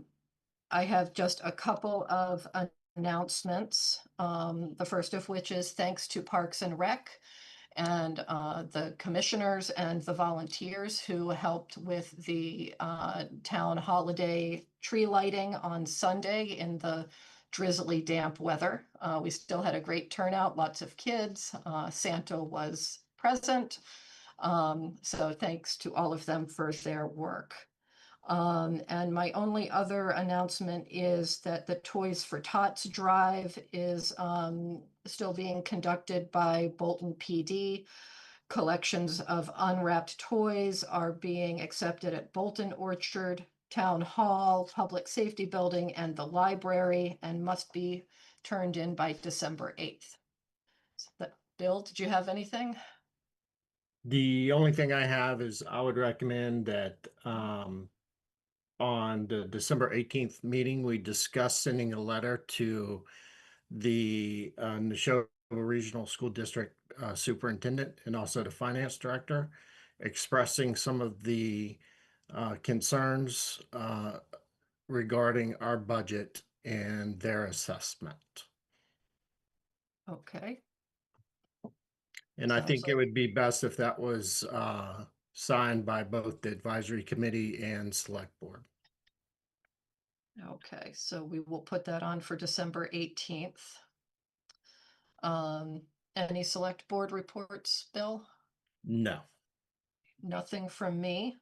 have just a couple of announcements. The first of which is thanks to Parks and Rec and the commissioners and the volunteers who helped with the town holiday tree lighting on Sunday in the drizzly, damp weather. We still had a great turnout, lots of kids. Santa was present. So thanks to all of them for their work. And my only other announcement is that the Toys for Tots drive is still being conducted by Bolton PD. Collections of unwrapped toys are being accepted at Bolton Orchard, Town Hall, Public Safety Building, and the library, and must be turned in by December 8th. Bill, did you have anything? The only thing I have is I would recommend that on the December 18th meeting, we discuss sending a letter to the Neshoba Regional School District Superintendent and also the Finance Director, expressing some of the concerns regarding our budget and their assessment. Okay. And I Sounds think it like- would be best if that was signed by both the advisory committee and select board. Okay, so we will put that on for December 18th. Any select board reports, Bill? No. Nothing from me.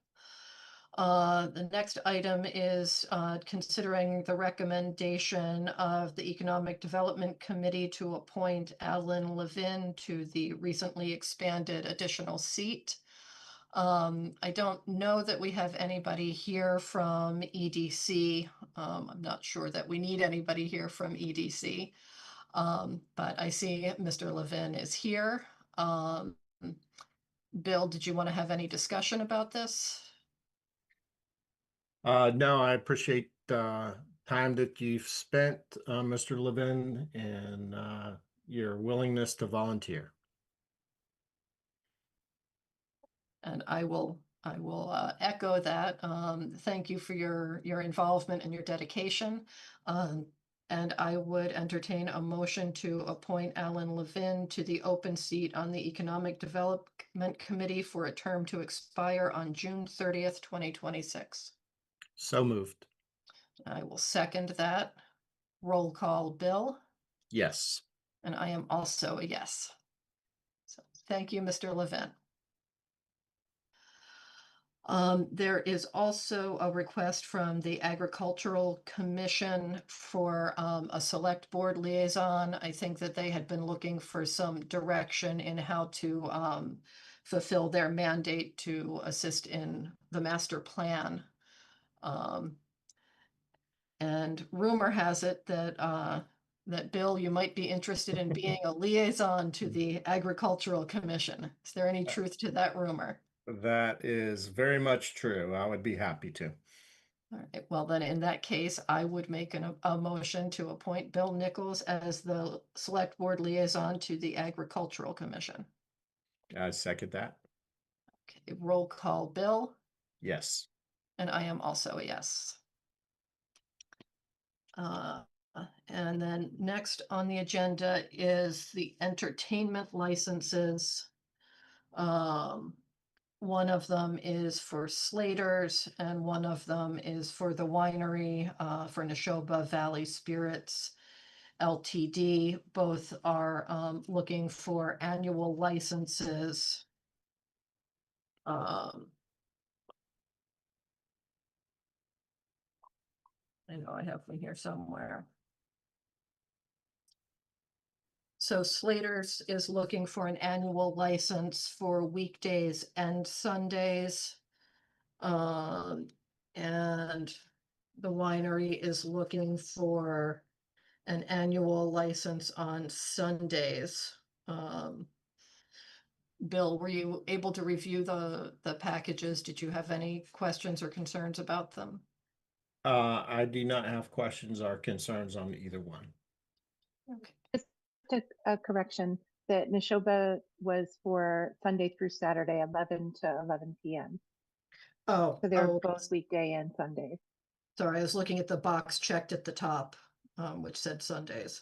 The next item is considering the recommendation of the Economic Development Committee to appoint Alan Levin to the recently expanded additional seat. I don't know that we have anybody here from EDC. I'm not sure that we need anybody here from EDC. But I see Mr. Levin is here. Bill, did you want to have any discussion about this? No, I appreciate the time that you've spent, Mr. Levin, and your willingness to volunteer. And I will echo that. Thank you for your involvement and your dedication. And I would entertain a motion to appoint Alan Levin to the open seat on the Economic Development Committee for a term to expire on June 30th, 2026. So moved. I will second that. Roll call, Bill, Yes. and I am also a yes. So thank you, Mr. Levin. There is also a request from the Agricultural Commission for a select board liaison. I think that they had been looking for some direction in how to fulfill their mandate to assist in the master plan. And rumor has it that that Bill, you might be interested in being a liaison to the Agricultural Commission. Is there any truth to that rumor? That is very much true. I would be happy to. All right, well, then in that case, I would make a motion to appoint Bill Nichols as the select board liaison to the Agricultural Commission. I second that. Okay, roll call, Bill, Yes. and I am also a yes. And then next on the agenda is the entertainment licenses. One of them is for Slater's and one of them is for the winery, for Neshoba Valley Spirits LTD. Both are looking for annual licenses. I know I have them here somewhere. So Slater's is looking for an annual license for weekdays and Sundays. And the winery is looking for an annual license on Sundays. Bill, were you able to review the packages? Did you have any questions or concerns about them? I do not have questions or concerns on either one. Okay. Just a correction that Neshoba was for Sunday through Saturday, 11 to 11 p.m. Oh, So they're okay. both weekday and Sundays. Sorry, I was looking at the box checked at the top, which said Sundays.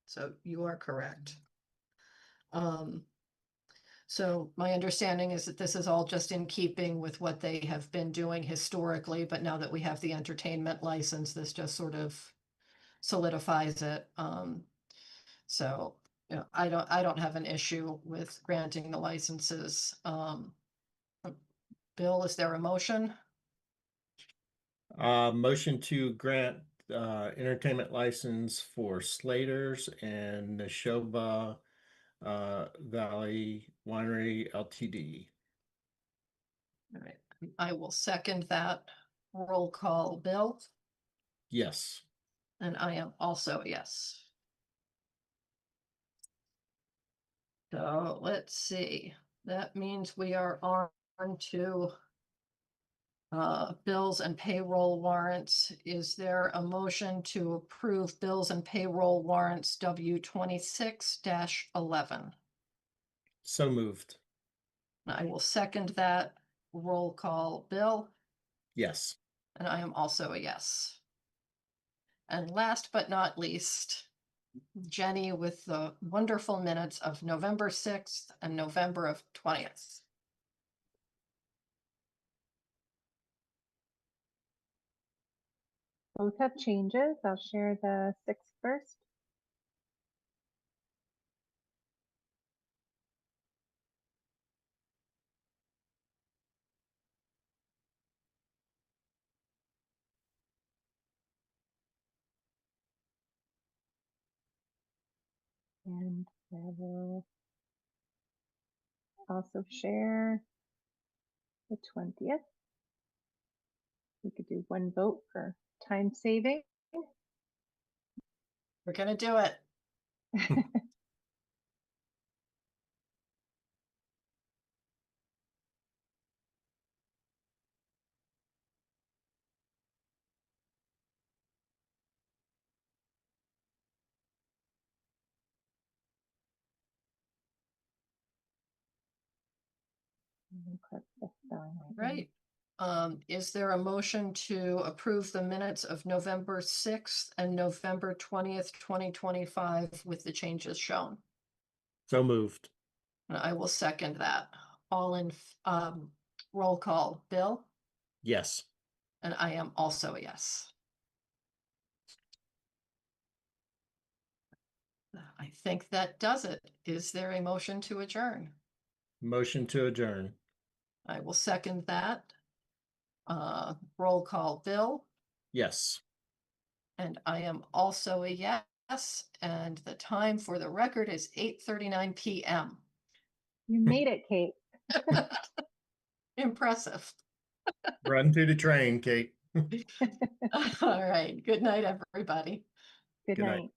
So you are correct. So my understanding is that this is all just in keeping with what they have been doing historically, but now that we have the entertainment license, this just sort of solidifies it. So, you know, I don't have an issue with granting the licenses. Bill, is there a motion? Motion to grant entertainment license for Slater's and Neshoba Valley Winery LTD. All right, I will second that. Roll call, Bill, Yes. and I am also a yes. So let's see, that means we are on to bills and payroll warrants. Is there a motion to approve bills and payroll warrants W26-11? So moved. I will second that. Roll call, Bill, Yes. and I am also a yes. And last but not least, Jenny with the wonderful minutes of November 6th and November of 20th. Both have changes. I'll share the 6th first. And I will also share the 20th. We could do one vote for time saving. We're gonna do it. Right. Is there a motion to approve the minutes of November 6th and November 20th, 2025 with the changes shown? So moved. And I will second that. All in, roll call, Bill, Yes. and I am also a yes. I think that does it. Is there a motion to adjourn? Motion to adjourn. I will second that. Roll call, Bill, Yes. and I am also a yes, and the time for the record is 8:39 PM. You made it, Kate. Impressive. Run to the train, Kate. All right. Good night, everybody. Good Good night. night.